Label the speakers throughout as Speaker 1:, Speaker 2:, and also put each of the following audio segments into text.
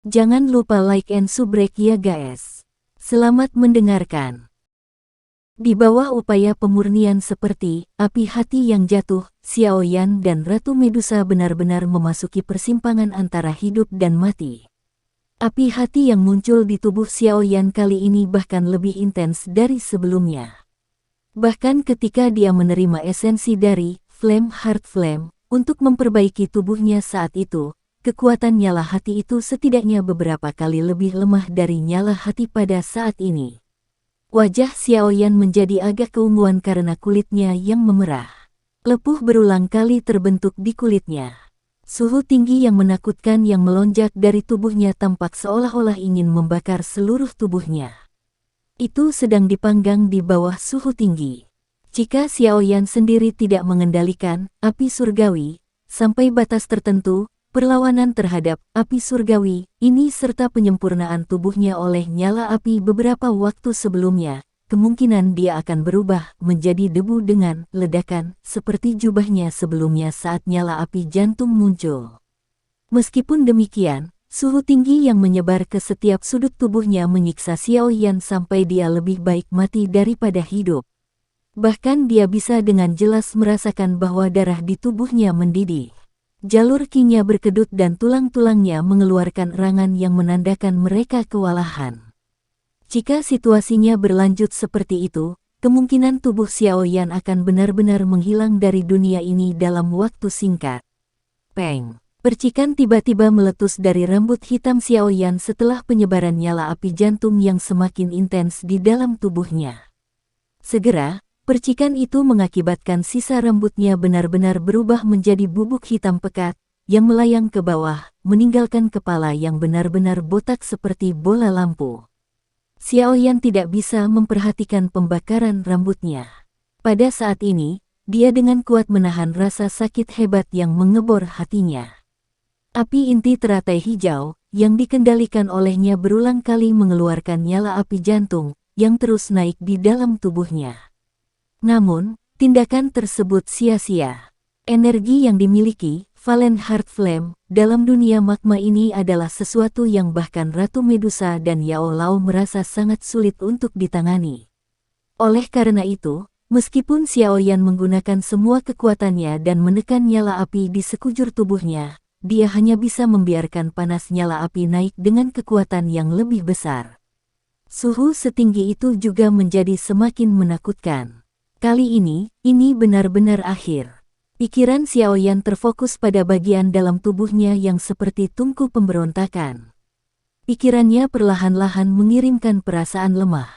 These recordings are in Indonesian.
Speaker 1: Jangan lupa like and subrek ya guys. Selamat mendengarkan. Di bawah upaya pemurnian seperti api hati yang jatuh, Xiaoyan dan Ratu Medusa benar-benar memasuki persimpangan antara hidup dan mati. Api hati yang muncul di tubuh Xiaoyan kali ini bahkan lebih intens dari sebelumnya. Bahkan ketika dia menerima esensi dari Flame Heart Flame untuk memperbaiki tubuhnya saat itu, kekuatan nyala hati itu setidaknya beberapa kali lebih lemah dari nyala hati pada saat ini. Wajah Xiaoyan menjadi agak keunguan karena kulitnya yang memerah. Lepuh berulang kali terbentuk di kulitnya. Suhu tinggi yang menakutkan yang melonjak dari tubuhnya tampak seolah-olah ingin membakar seluruh tubuhnya. Itu sedang dipanggang di bawah suhu tinggi. Jika Xiaoyan sendiri tidak mengendalikan api surgawi sampai batas tertentu, perlawanan terhadap api surgawi ini serta penyempurnaan tubuhnya oleh nyala api beberapa waktu sebelumnya, kemungkinan dia akan berubah menjadi debu dengan ledakan seperti jubahnya sebelumnya saat nyala api jantung muncul. Meskipun demikian, suhu tinggi yang menyebar ke setiap sudut tubuhnya menyiksa Xiaoyan sampai dia lebih baik mati daripada hidup. Bahkan dia bisa dengan jelas merasakan bahwa darah di tubuhnya mendidih. Jalur qi-nya berkedut dan tulang-tulangnya mengeluarkan erangan yang menandakan mereka kewalahan. Jika situasinya berlanjut seperti itu, kemungkinan tubuh Xiaoyan akan benar-benar menghilang dari dunia ini dalam waktu singkat. Peng! Percikan tiba-tiba meletus dari rambut hitam Xiaoyan setelah penyebaran nyala api jantung yang semakin intens di dalam tubuhnya. Segera, percikan itu mengakibatkan sisa rambutnya benar-benar berubah menjadi bubuk hitam pekat, yang melayang ke bawah, meninggalkan kepala yang benar-benar botak seperti bola lampu. Xiaoyan tidak bisa memperhatikan pembakaran rambutnya. Pada saat ini, dia dengan kuat menahan rasa sakit hebat yang mengebor hatinya. Api inti teratai hijau, yang dikendalikan olehnya berulang kali mengeluarkan nyala api jantung, yang terus naik di dalam tubuhnya. Namun, tindakan tersebut sia-sia. Energi yang dimiliki, Flame Heart Flame, dalam dunia magma ini adalah sesuatu yang bahkan Ratu Medusa dan Yao Lao merasa sangat sulit untuk ditangani. Oleh karena itu, meskipun Xiaoyan menggunakan semua kekuatannya dan menekan nyala api di sekujur tubuhnya, dia hanya bisa membiarkan panas nyala api naik dengan kekuatan yang lebih besar. Suhu setinggi itu juga menjadi semakin menakutkan. Kali ini benar-benar akhir. Pikiran Xiaoyan terfokus pada bagian dalam tubuhnya yang seperti tungku pemberontakan. Pikirannya perlahan-lahan mengirimkan perasaan lemah.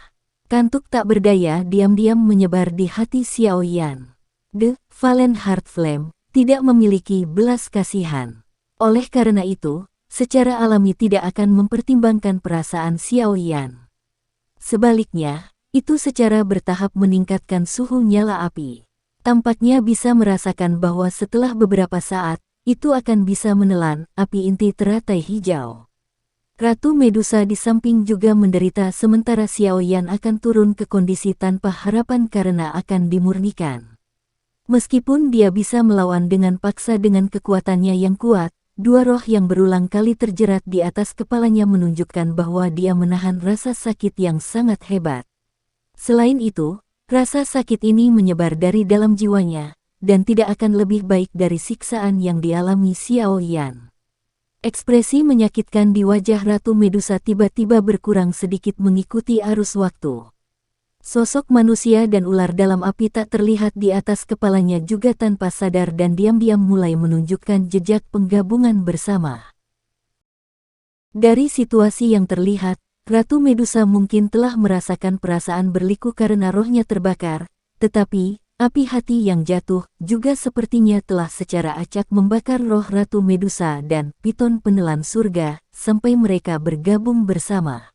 Speaker 1: Kantuk tak berdaya diam-diam menyebar di hati Xiaoyan. The Flame Heart Flame tidak memiliki belas kasihan. Oleh karena itu, secara alami tidak akan mempertimbangkan perasaan Xiaoyan. Sebaliknya, itu secara bertahap meningkatkan suhu nyala api. Tampaknya bisa merasakan bahwa setelah beberapa saat, itu akan bisa menelan api inti teratai hijau. Ratu Medusa di samping juga menderita sementara Xiaoyan akan turun ke kondisi tanpa harapan karena akan dimurnikan. Meskipun dia bisa melawan dengan paksa dengan kekuatannya yang kuat, dua roh yang berulang kali terjerat di atas kepalanya menunjukkan bahwa dia menahan rasa sakit yang sangat hebat. Selain itu, rasa sakit ini menyebar dari dalam jiwanya, dan tidak akan lebih baik dari siksaan yang dialami Xiaoyan. Ekspresi menyakitkan di wajah Ratu Medusa tiba-tiba berkurang sedikit mengikuti arus waktu. Sosok manusia dan ular dalam api tak terlihat di atas kepalanya juga tanpa sadar dan diam-diam mulai menunjukkan jejak penggabungan bersama. Dari situasi yang terlihat, Ratu Medusa mungkin telah merasakan perasaan berliku karena rohnya terbakar, tetapi api hati yang jatuh juga sepertinya telah secara acak membakar roh Ratu Medusa dan piton penelan surga sampai mereka bergabung bersama.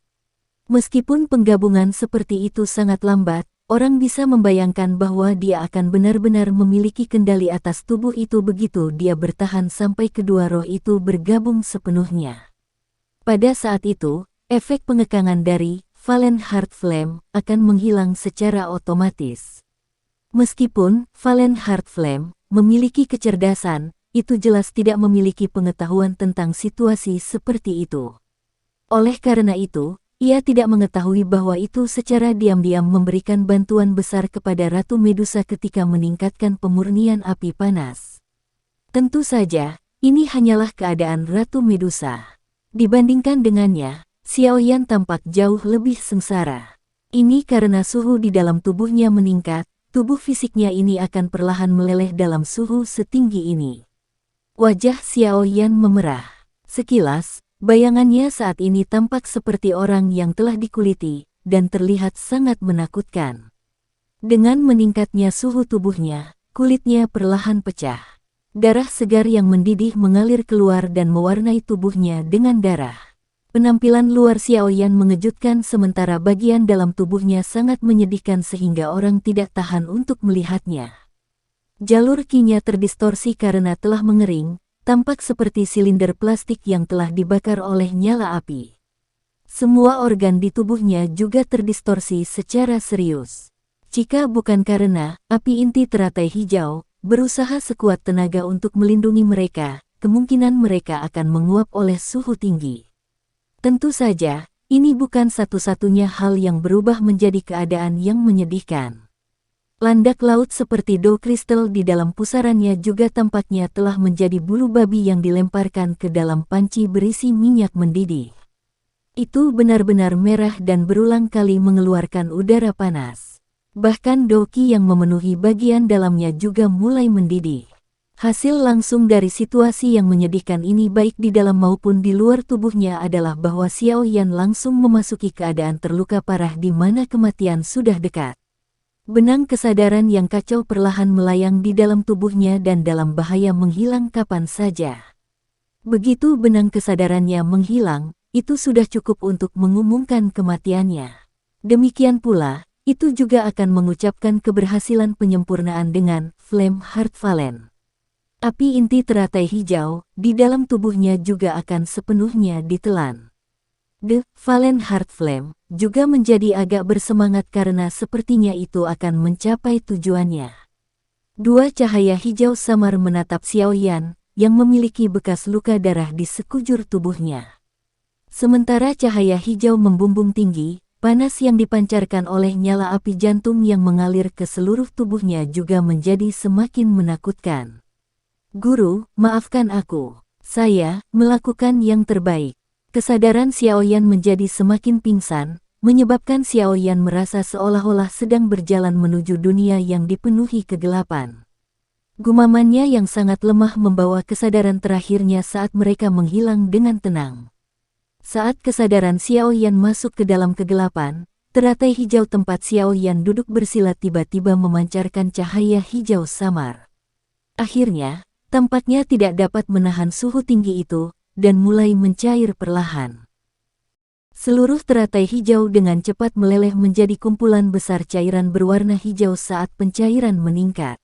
Speaker 1: Meskipun penggabungan seperti itu sangat lambat, orang bisa membayangkan bahwa dia akan benar-benar memiliki kendali atas tubuh itu begitu dia bertahan sampai kedua roh itu bergabung sepenuhnya. Pada saat itu, efek pengekangan dari Flame Heart Flame akan menghilang secara otomatis. Meskipun Flame Heart Flame memiliki kecerdasan, itu jelas tidak memiliki pengetahuan tentang situasi seperti itu. Oleh karena itu, ia tidak mengetahui bahwa itu secara diam-diam memberikan bantuan besar kepada Ratu Medusa ketika meningkatkan pemurnian api panas. Tentu saja, ini hanyalah keadaan Ratu Medusa. Dibandingkan dengannya, Xiaoyan tampak jauh lebih sengsara. Ini karena suhu di dalam tubuhnya meningkat, tubuh fisiknya ini akan perlahan meleleh dalam suhu setinggi ini. Wajah Xiaoyan memerah. Sekilas, bayangannya saat ini tampak seperti orang yang telah dikuliti, dan terlihat sangat menakutkan. Dengan meningkatnya suhu tubuhnya, kulitnya perlahan pecah. Darah segar yang mendidih mengalir keluar dan mewarnai tubuhnya dengan darah. Penampilan luar Xiaoyan mengejutkan sementara bagian dalam tubuhnya sangat menyedihkan sehingga orang tidak tahan untuk melihatnya. Jalur qi-nya terdistorsi karena telah mengering, tampak seperti silinder plastik yang telah dibakar oleh nyala api. Semua organ di tubuhnya juga terdistorsi secara serius. Jika bukan karena api inti teratai hijau berusaha sekuat tenaga untuk melindungi mereka, kemungkinan mereka akan menguap oleh suhu tinggi. Tentu saja, ini bukan satu-satunya hal yang berubah menjadi keadaan yang menyedihkan. Landak laut seperti dew kristal di dalam pusarannya juga tampaknya telah menjadi bulu babi yang dilemparkan ke dalam panci berisi minyak mendidih. Itu benar-benar merah dan berulang kali mengeluarkan udara panas. Bahkan dew qi yang memenuhi bagian dalamnya juga mulai mendidih. Hasil langsung dari situasi yang menyedihkan ini baik di dalam maupun di luar tubuhnya adalah bahwa Xiaoyan langsung memasuki keadaan terluka parah di mana kematian sudah dekat. Benang kesadaran yang kacau perlahan melayang di dalam tubuhnya dan dalam bahaya menghilang kapan saja. Begitu benang kesadarannya menghilang, itu sudah cukup untuk mengumumkan kematiannya. Demikian pula, itu juga akan mengucapkan keberhasilan penyempurnaan dengan Flame Heart Valen. Api inti teratai hijau di dalam tubuhnya juga akan sepenuhnya ditelan. The Valen Heart Flame juga menjadi agak bersemangat karena sepertinya itu akan mencapai tujuannya. Dua cahaya hijau samar menatap Xiaoyan yang memiliki bekas luka darah di sekujur tubuhnya. Sementara cahaya hijau membumbung tinggi, panas yang dipancarkan oleh nyala api jantung yang mengalir ke seluruh tubuhnya juga menjadi semakin menakutkan. Guru, maafkan aku. Saya melakukan yang terbaik. Kesadaran Xiaoyan menjadi semakin pingsan, menyebabkan Xiaoyan merasa seolah-olah sedang berjalan menuju dunia yang dipenuhi kegelapan. Gumamannya yang sangat lemah membawa kesadaran terakhirnya saat mereka menghilang dengan tenang. Saat kesadaran Xiaoyan masuk ke dalam kegelapan, teratai hijau tempat Xiaoyan duduk bersila tiba-tiba memancarkan cahaya hijau samar. Akhirnya, tampaknya tidak dapat menahan suhu tinggi itu, dan mulai mencair perlahan. Seluruh teratai hijau dengan cepat meleleh menjadi kumpulan besar cairan berwarna hijau saat pencairan meningkat.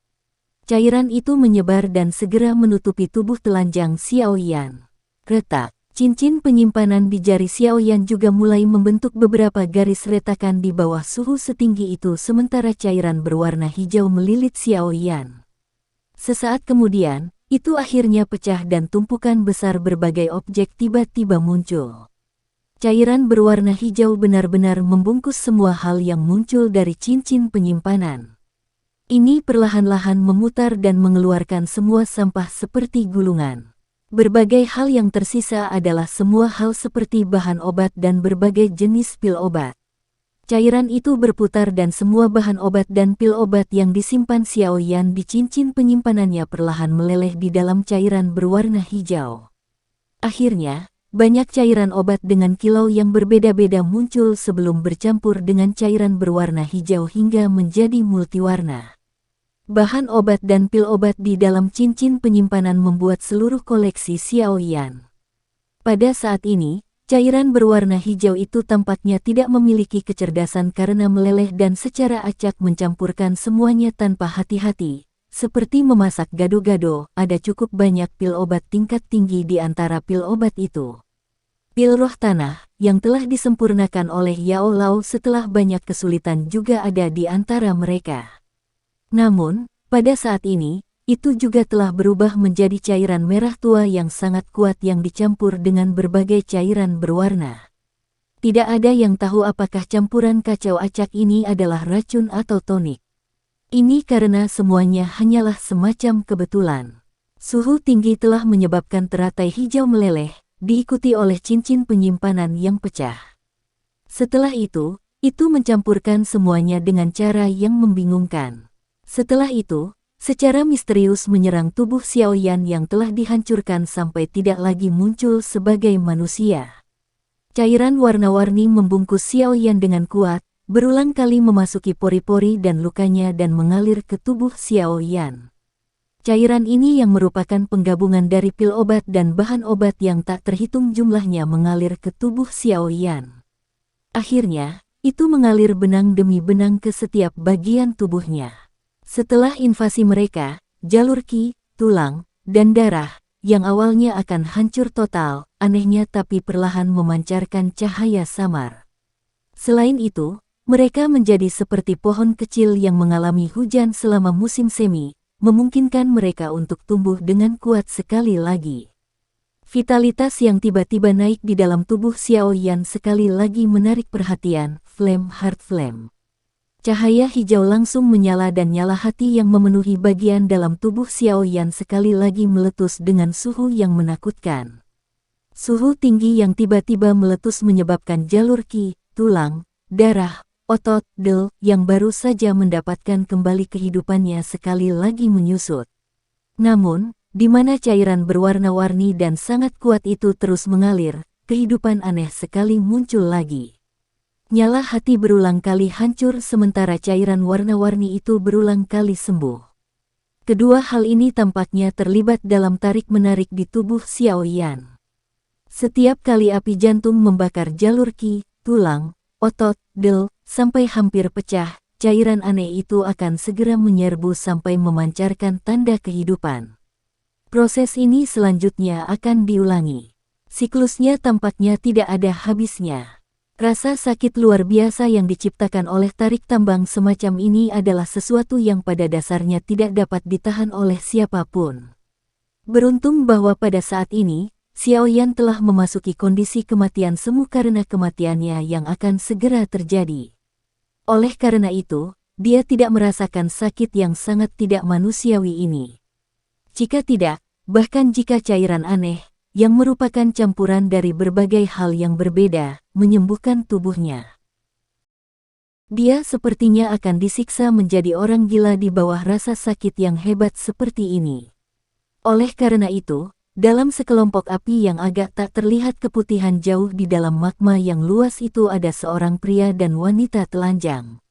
Speaker 1: Cairan itu menyebar dan segera menutupi tubuh telanjang Xiaoyan. Retak, cincin penyimpanan di jari Xiaoyan juga mulai membentuk beberapa garis retakan di bawah suhu setinggi itu sementara cairan berwarna hijau melilit Xiaoyan. Sesaat kemudian, itu akhirnya pecah dan tumpukan besar berbagai objek tiba-tiba muncul. Cairan berwarna hijau benar-benar membungkus semua hal yang muncul dari cincin penyimpanan. Ini perlahan-lahan memutar dan mengeluarkan semua sampah seperti gulungan. Berbagai hal yang tersisa adalah semua hal seperti bahan obat dan berbagai jenis pil obat. Cairan itu berputar dan semua bahan obat dan pil obat yang disimpan Xiaoyan di cincin penyimpanannya perlahan meleleh di dalam cairan berwarna hijau. Akhirnya, banyak cairan obat dengan kilau yang berbeda-beda muncul sebelum bercampur dengan cairan berwarna hijau hingga menjadi multiwarna. Bahan obat dan pil obat di dalam cincin penyimpanan membuat seluruh koleksi Xiaoyan. Pada saat ini, cairan berwarna hijau itu tampaknya tidak memiliki kecerdasan karena meleleh dan secara acak mencampurkan semuanya tanpa hati-hati. Seperti memasak gado-gado, ada cukup banyak pil obat tingkat tinggi di antara pil obat itu. Pil roh tanah, yang telah disempurnakan oleh Yao Lao setelah banyak kesulitan juga ada di antara mereka. Namun, pada saat ini, itu juga telah berubah menjadi cairan merah tua yang sangat kuat yang dicampur dengan berbagai cairan berwarna. Tidak ada yang tahu apakah campuran kacau acak ini adalah racun atau tonik. Ini karena semuanya hanyalah semacam kebetulan. Suhu tinggi telah menyebabkan teratai hijau meleleh, diikuti oleh cincin penyimpanan yang pecah. Setelah itu mencampurkan semuanya dengan cara yang membingungkan. Setelah itu, secara misterius menyerang tubuh Xiaoyan yang telah dihancurkan sampai tidak lagi muncul sebagai manusia. Cairan warna-warni membungkus Xiaoyan dengan kuat, berulang kali memasuki pori-pori dan lukanya dan mengalir ke tubuh Xiaoyan. Cairan ini yang merupakan penggabungan dari pil obat dan bahan obat yang tak terhitung jumlahnya mengalir ke tubuh Xiaoyan. Akhirnya, itu mengalir benang demi benang ke setiap bagian tubuhnya. Setelah invasi mereka, jalur ki, tulang, dan darah, yang awalnya akan hancur total, anehnya tapi perlahan memancarkan cahaya samar. Selain itu, mereka menjadi seperti pohon kecil yang mengalami hujan selama musim semi, memungkinkan mereka untuk tumbuh dengan kuat sekali lagi. Vitalitas yang tiba-tiba naik di dalam tubuh Xiaoyan sekali lagi menarik perhatian, Flame Heart Flame. Cahaya hijau langsung menyala dan nyala hati yang memenuhi bagian dalam tubuh Xiaoyan sekali lagi meletus dengan suhu yang menakutkan. Suhu tinggi yang tiba-tiba meletus menyebabkan jalur ki, tulang, darah, otot, del, yang baru saja mendapatkan kembali kehidupannya sekali lagi menyusut. Namun, di mana cairan berwarna-warni dan sangat kuat itu terus mengalir, kehidupan aneh sekali muncul lagi. Nyala hati berulang kali hancur sementara cairan warna-warni itu berulang kali sembuh. Kedua hal ini tampaknya terlibat dalam tarik-menarik di tubuh Xiaoyan. Setiap kali api jantung membakar jalur ki, tulang, otot, del, sampai hampir pecah, cairan aneh itu akan segera menyerbu sampai memancarkan tanda kehidupan. Proses ini selanjutnya akan diulangi. Siklusnya tampaknya tidak ada habisnya. Rasa sakit luar biasa yang diciptakan oleh tarik tambang semacam ini adalah sesuatu yang pada dasarnya tidak dapat ditahan oleh siapapun. Beruntung bahwa pada saat ini, Xiaoyan telah memasuki kondisi kematian semu karena kematiannya yang akan segera terjadi. Oleh karena itu, dia tidak merasakan sakit yang sangat tidak manusiawi ini. Jika tidak, bahkan jika cairan aneh, yang merupakan campuran dari berbagai hal yang berbeda, menyembuhkan tubuhnya, dia sepertinya akan disiksa menjadi orang gila di bawah rasa sakit yang hebat seperti ini. Oleh karena itu, dalam sekelompok api yang agak tak terlihat keputihan jauh di dalam magma yang luas itu ada seorang pria dan wanita telanjang.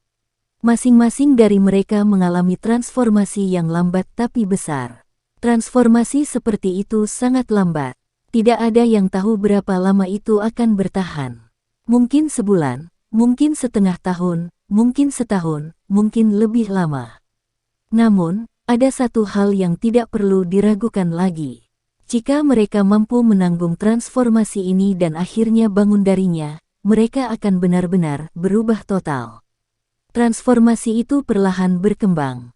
Speaker 1: Masing-masing dari mereka mengalami transformasi yang lambat tapi besar. Transformasi seperti itu sangat lambat. Tidak ada yang tahu berapa lama itu akan bertahan. Mungkin sebulan, mungkin setengah tahun, mungkin setahun, mungkin lebih lama. Namun, ada satu hal yang tidak perlu diragukan lagi. Jika mereka mampu menanggung transformasi ini dan akhirnya bangun darinya, mereka akan benar-benar berubah total. Transformasi itu perlahan berkembang.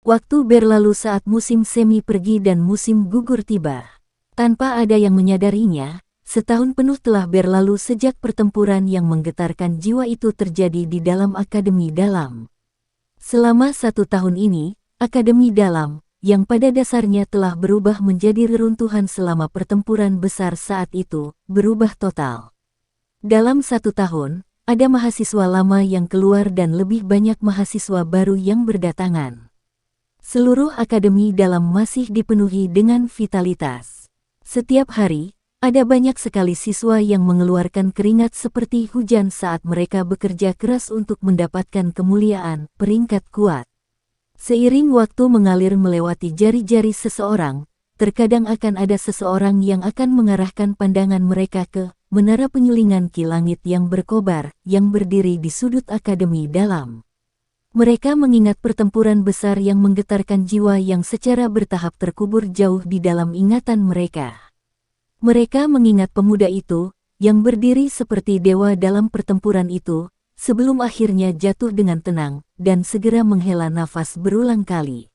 Speaker 1: Waktu berlalu saat musim semi pergi dan musim gugur tiba. Tanpa ada yang menyadarinya, setahun penuh telah berlalu sejak pertempuran yang menggetarkan jiwa itu terjadi di dalam Akademi Dalam. Selama 1 tahun ini, Akademi Dalam, yang pada dasarnya telah berubah menjadi reruntuhan selama pertempuran besar saat itu, berubah total. Dalam 1 tahun, ada mahasiswa lama yang keluar dan lebih banyak mahasiswa baru yang berdatangan. Seluruh Akademi Dalam masih dipenuhi dengan vitalitas. Setiap hari, ada banyak sekali siswa yang mengeluarkan keringat seperti hujan saat mereka bekerja keras untuk mendapatkan kemuliaan, peringkat kuat. Seiring waktu mengalir melewati jari-jari seseorang, terkadang akan ada seseorang yang akan mengarahkan pandangan mereka ke menara penyulingan ki langit yang berkobar, yang berdiri di sudut Akademi Dalam. Mereka mengingat pertempuran besar yang menggetarkan jiwa yang secara bertahap terkubur jauh di dalam ingatan mereka. Mereka mengingat pemuda itu, yang berdiri seperti dewa dalam pertempuran itu, sebelum akhirnya jatuh dengan tenang, dan segera menghela nafas berulang kali.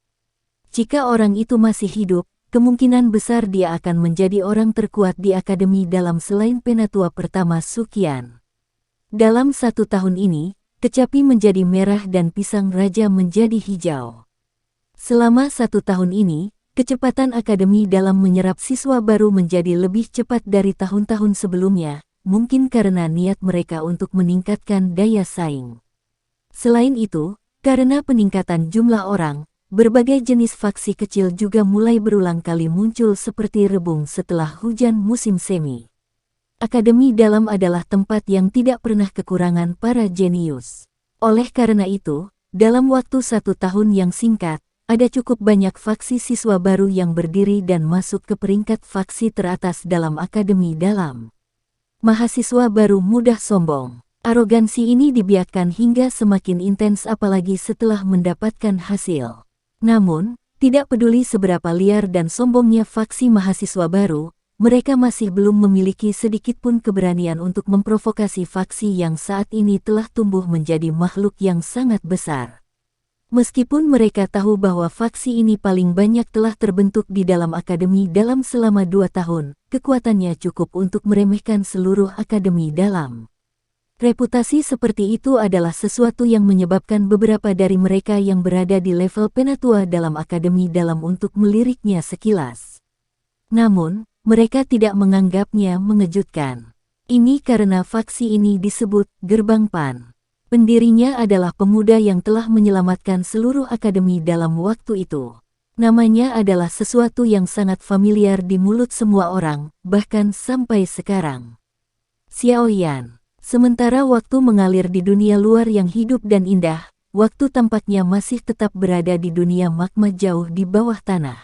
Speaker 1: Jika orang itu masih hidup, kemungkinan besar dia akan menjadi orang terkuat di Akademi Dalam selain penatua pertama Suqian. Dalam 1 tahun ini, kecapi menjadi merah dan pisang raja menjadi hijau. Selama 1 tahun ini, kecepatan Akademi Dalam menyerap siswa baru menjadi lebih cepat dari tahun-tahun sebelumnya, mungkin karena niat mereka untuk meningkatkan daya saing. Selain itu, karena peningkatan jumlah orang, berbagai jenis faksi kecil juga mulai berulang kali muncul seperti rebung setelah hujan musim semi. Akademi Dalam adalah tempat yang tidak pernah kekurangan para jenius. Oleh karena itu, dalam waktu 1 tahun yang singkat, ada cukup banyak faksi siswa baru yang berdiri dan masuk ke peringkat faksi teratas dalam Akademi Dalam. Mahasiswa baru mudah sombong. Arogansi ini dibiarkan hingga semakin intens apalagi setelah mendapatkan hasil. Namun, tidak peduli seberapa liar dan sombongnya faksi mahasiswa baru, mereka masih belum memiliki sedikitpun keberanian untuk memprovokasi faksi yang saat ini telah tumbuh menjadi makhluk yang sangat besar. Meskipun mereka tahu bahwa faksi ini paling banyak telah terbentuk di dalam Akademi Dalam selama 2 tahun, kekuatannya cukup untuk meremehkan seluruh Akademi Dalam. Reputasi seperti itu adalah sesuatu yang menyebabkan beberapa dari mereka yang berada di level penatua dalam Akademi Dalam untuk meliriknya sekilas. Namun, mereka tidak menganggapnya mengejutkan. Ini karena faksi ini disebut Gerbang Pan. Pendirinya adalah pemuda yang telah menyelamatkan seluruh Akademi dalam waktu itu. Namanya adalah sesuatu yang sangat familiar di mulut semua orang, bahkan sampai sekarang. Xiao Yan. Sementara waktu mengalir di dunia luar yang hidup dan indah, waktu tampaknya masih tetap berada di dunia magma jauh di bawah tanah.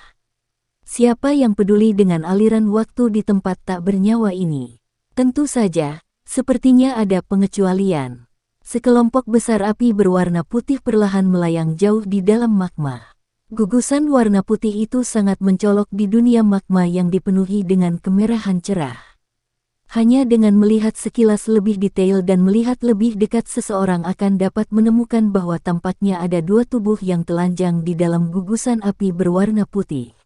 Speaker 1: Siapa yang peduli dengan aliran waktu di tempat tak bernyawa ini? Tentu saja, sepertinya ada pengecualian. Sekelompok besar api berwarna putih perlahan melayang jauh di dalam magma. Gugusan warna putih itu sangat mencolok di dunia magma yang dipenuhi dengan kemerahan cerah. Hanya dengan melihat sekilas lebih detail dan melihat lebih dekat seseorang akan dapat menemukan bahwa tampaknya ada 2 tubuh yang telanjang di dalam gugusan api berwarna putih.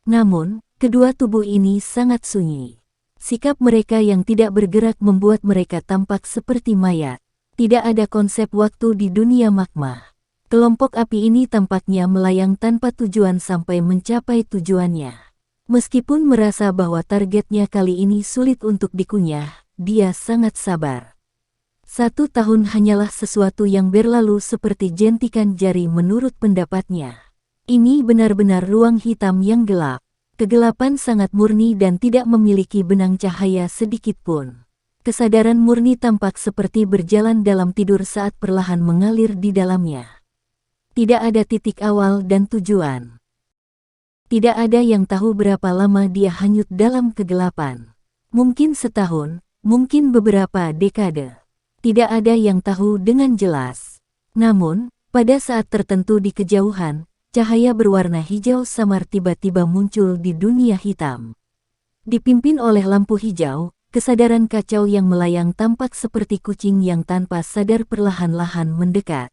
Speaker 1: Namun, kedua tubuh ini sangat sunyi. Sikap mereka yang tidak bergerak membuat mereka tampak seperti mayat. Tidak ada konsep waktu di dunia magma. Kelompok api ini tampaknya melayang tanpa tujuan sampai mencapai tujuannya. Meskipun merasa bahwa targetnya kali ini sulit untuk dikunyah, dia sangat sabar. 1 tahun hanyalah sesuatu yang berlalu seperti jentikan jari menurut pendapatnya. Ini benar-benar ruang hitam yang gelap. Kegelapan sangat murni dan tidak memiliki benang cahaya sedikit pun. Kesadaran murni tampak seperti berjalan dalam tidur saat perlahan mengalir di dalamnya. Tidak ada titik awal dan tujuan. Tidak ada yang tahu berapa lama dia hanyut dalam kegelapan. Mungkin setahun, mungkin beberapa dekade. Tidak ada yang tahu dengan jelas. Namun, pada saat tertentu di kejauhan, cahaya berwarna hijau samar tiba-tiba muncul di dunia hitam. Dipimpin oleh lampu hijau, kesadaran kacau yang melayang tampak seperti kucing yang tanpa sadar perlahan-lahan mendekat.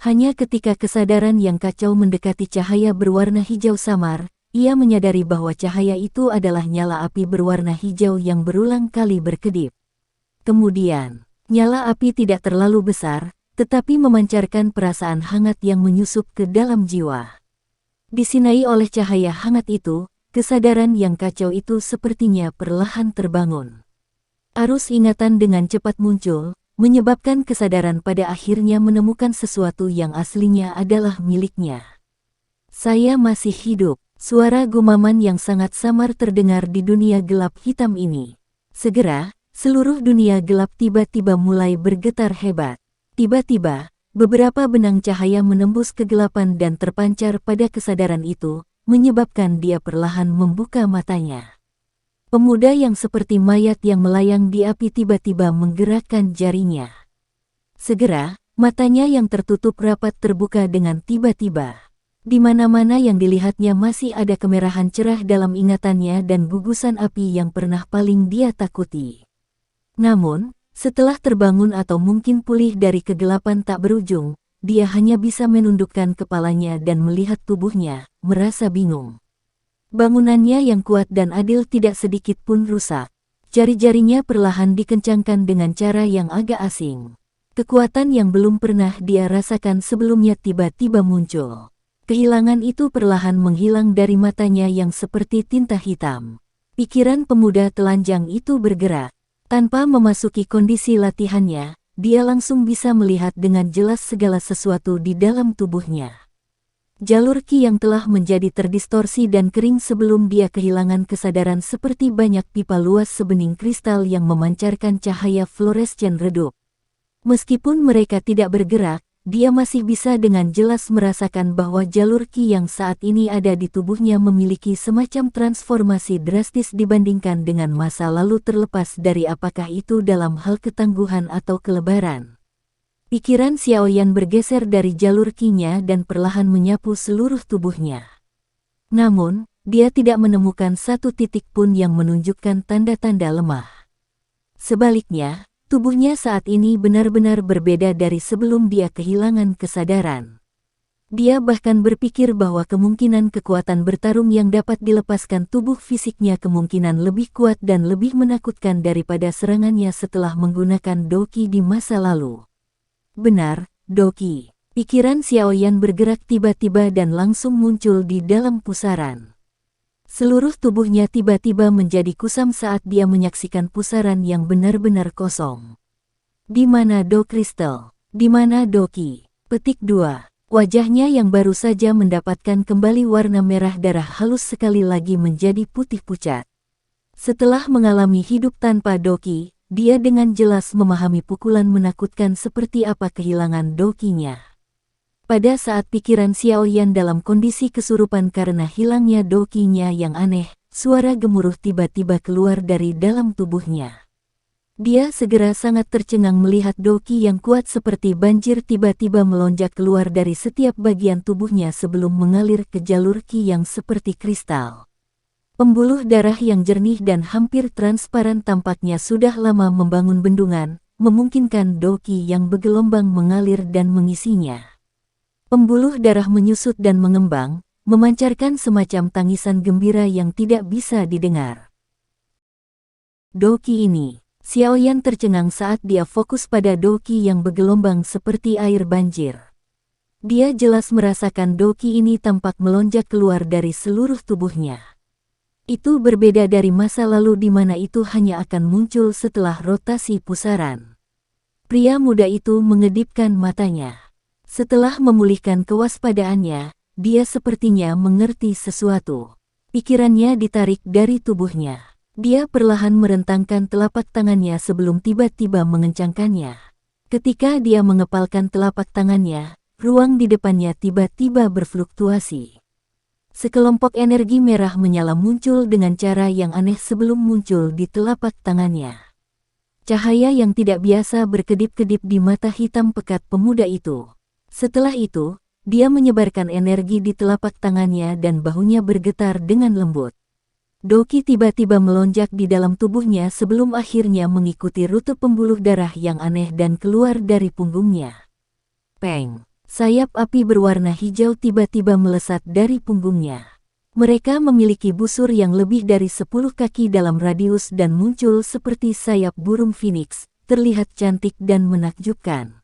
Speaker 1: Hanya ketika kesadaran yang kacau mendekati cahaya berwarna hijau samar, ia menyadari bahwa cahaya itu adalah nyala api berwarna hijau yang berulang kali berkedip. Kemudian, nyala api tidak terlalu besar, tetapi memancarkan perasaan hangat yang menyusup ke dalam jiwa. Disinai oleh cahaya hangat itu, kesadaran yang kacau itu sepertinya perlahan terbangun. Arus ingatan dengan cepat muncul, menyebabkan kesadaran pada akhirnya menemukan sesuatu yang aslinya adalah miliknya. Saya masih hidup, suara gumaman yang sangat samar terdengar di dunia gelap hitam ini. Segera, seluruh dunia gelap tiba-tiba mulai bergetar hebat. Tiba-tiba, beberapa benang cahaya menembus kegelapan dan terpancar pada kesadaran itu, menyebabkan dia perlahan membuka matanya. Pemuda yang seperti mayat yang melayang di api tiba-tiba menggerakkan jarinya. Segera, matanya yang tertutup rapat terbuka dengan tiba-tiba. Di mana-mana yang dilihatnya masih ada kemerahan cerah dalam ingatannya dan gugusan api yang pernah paling dia takuti. Namun, setelah terbangun atau mungkin pulih dari kegelapan tak berujung, dia hanya bisa menundukkan kepalanya dan melihat tubuhnya, merasa bingung. Bangunannya yang kuat dan adil tidak sedikit pun rusak. Jari-jarinya perlahan dikencangkan dengan cara yang agak asing. Kekuatan yang belum pernah dia rasakan sebelumnya tiba-tiba muncul. Kehilangan itu perlahan menghilang dari matanya yang seperti tinta hitam. Pikiran pemuda telanjang itu bergerak. Tanpa memasuki kondisi latihannya, dia langsung bisa melihat dengan jelas segala sesuatu di dalam tubuhnya. Jalur ki yang telah menjadi terdistorsi dan kering sebelum dia kehilangan kesadaran seperti banyak pipa luas sebening kristal yang memancarkan cahaya fluorescen redup. Meskipun mereka tidak bergerak, dia masih bisa dengan jelas merasakan bahwa jalur ki yang saat ini ada di tubuhnya memiliki semacam transformasi drastis dibandingkan dengan masa lalu terlepas dari apakah itu dalam hal ketangguhan atau kelebaran. Pikiran Xiaoyan bergeser dari jalur ki-nya dan perlahan menyapu seluruh tubuhnya. Namun, dia tidak menemukan satu titik pun yang menunjukkan tanda-tanda lemah. Sebaliknya, tubuhnya saat ini benar-benar berbeda dari sebelum dia kehilangan kesadaran. Dia bahkan berpikir bahwa kemungkinan kekuatan bertarung yang dapat dilepaskan tubuh fisiknya kemungkinan lebih kuat dan lebih menakutkan daripada serangannya setelah menggunakan Doki di masa lalu. Benar, Doki. Pikiran Xiaoyan bergerak tiba-tiba dan langsung muncul di dalam pusaran. Seluruh tubuhnya tiba-tiba menjadi kusam saat dia menyaksikan pusaran yang benar-benar kosong. Di mana Do Kristal? Di mana Doki? Petik 2. Wajahnya yang baru saja mendapatkan kembali warna merah darah halus sekali lagi menjadi putih pucat. Setelah mengalami hidup tanpa Doki, dia dengan jelas memahami pukulan menakutkan seperti apa kehilangan Doki-nya. Pada saat pikiran Xiaoyan dalam kondisi kesurupan karena hilangnya Doki-nya yang aneh, suara gemuruh tiba-tiba keluar dari dalam tubuhnya. Dia segera sangat tercengang melihat Doki yang kuat seperti banjir tiba-tiba melonjak keluar dari setiap bagian tubuhnya sebelum mengalir ke jalur ki yang seperti kristal. Pembuluh darah yang jernih dan hampir transparan tampaknya sudah lama membangun bendungan, memungkinkan Doki yang bergelombang mengalir dan mengisinya. Pembuluh darah menyusut dan mengembang, memancarkan semacam tangisan gembira yang tidak bisa didengar. Doki ini, Xiaoyan tercengang saat dia fokus pada Doki yang bergelombang seperti air banjir. Dia jelas merasakan Doki ini tampak melonjak keluar dari seluruh tubuhnya. Itu berbeda dari masa lalu di mana itu hanya akan muncul setelah rotasi pusaran. Pria muda itu mengedipkan matanya. Setelah memulihkan kewaspadaannya, dia sepertinya mengerti sesuatu. Pikirannya ditarik dari tubuhnya. Dia perlahan merentangkan telapak tangannya sebelum tiba-tiba mengencangkannya. Ketika dia mengepalkan telapak tangannya, ruang di depannya tiba-tiba berfluktuasi. Sekelompok energi merah menyala muncul dengan cara yang aneh sebelum muncul di telapak tangannya. Cahaya yang tidak biasa berkedip-kedip di mata hitam pekat pemuda itu. Setelah itu, dia menyebarkan energi di telapak tangannya dan bahunya bergetar dengan lembut. Doki tiba-tiba melonjak di dalam tubuhnya sebelum akhirnya mengikuti rute pembuluh darah yang aneh dan keluar dari punggungnya. Peng! Sayap api berwarna hijau tiba-tiba melesat dari punggungnya. Mereka memiliki busur yang lebih dari 10 kaki dalam radius dan muncul seperti sayap burung phoenix, terlihat cantik dan menakjubkan.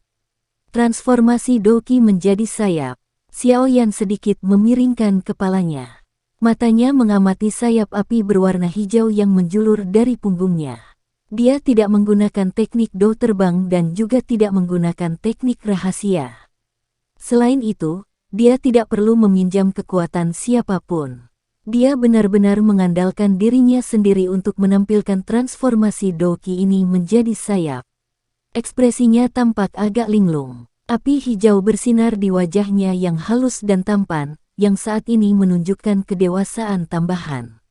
Speaker 1: Transformasi Doki menjadi sayap. Xiaoyan sedikit memiringkan kepalanya. Matanya mengamati sayap api berwarna hijau yang menjulur dari punggungnya. Dia tidak menggunakan teknik do terbang dan juga tidak menggunakan teknik rahasia. Selain itu, dia tidak perlu meminjam kekuatan siapapun. Dia benar-benar mengandalkan dirinya sendiri untuk menampilkan transformasi Doki ini menjadi sayap. Ekspresinya tampak agak linglung. Api hijau bersinar di wajahnya yang halus dan tampan, yang saat ini menunjukkan kedewasaan tambahan.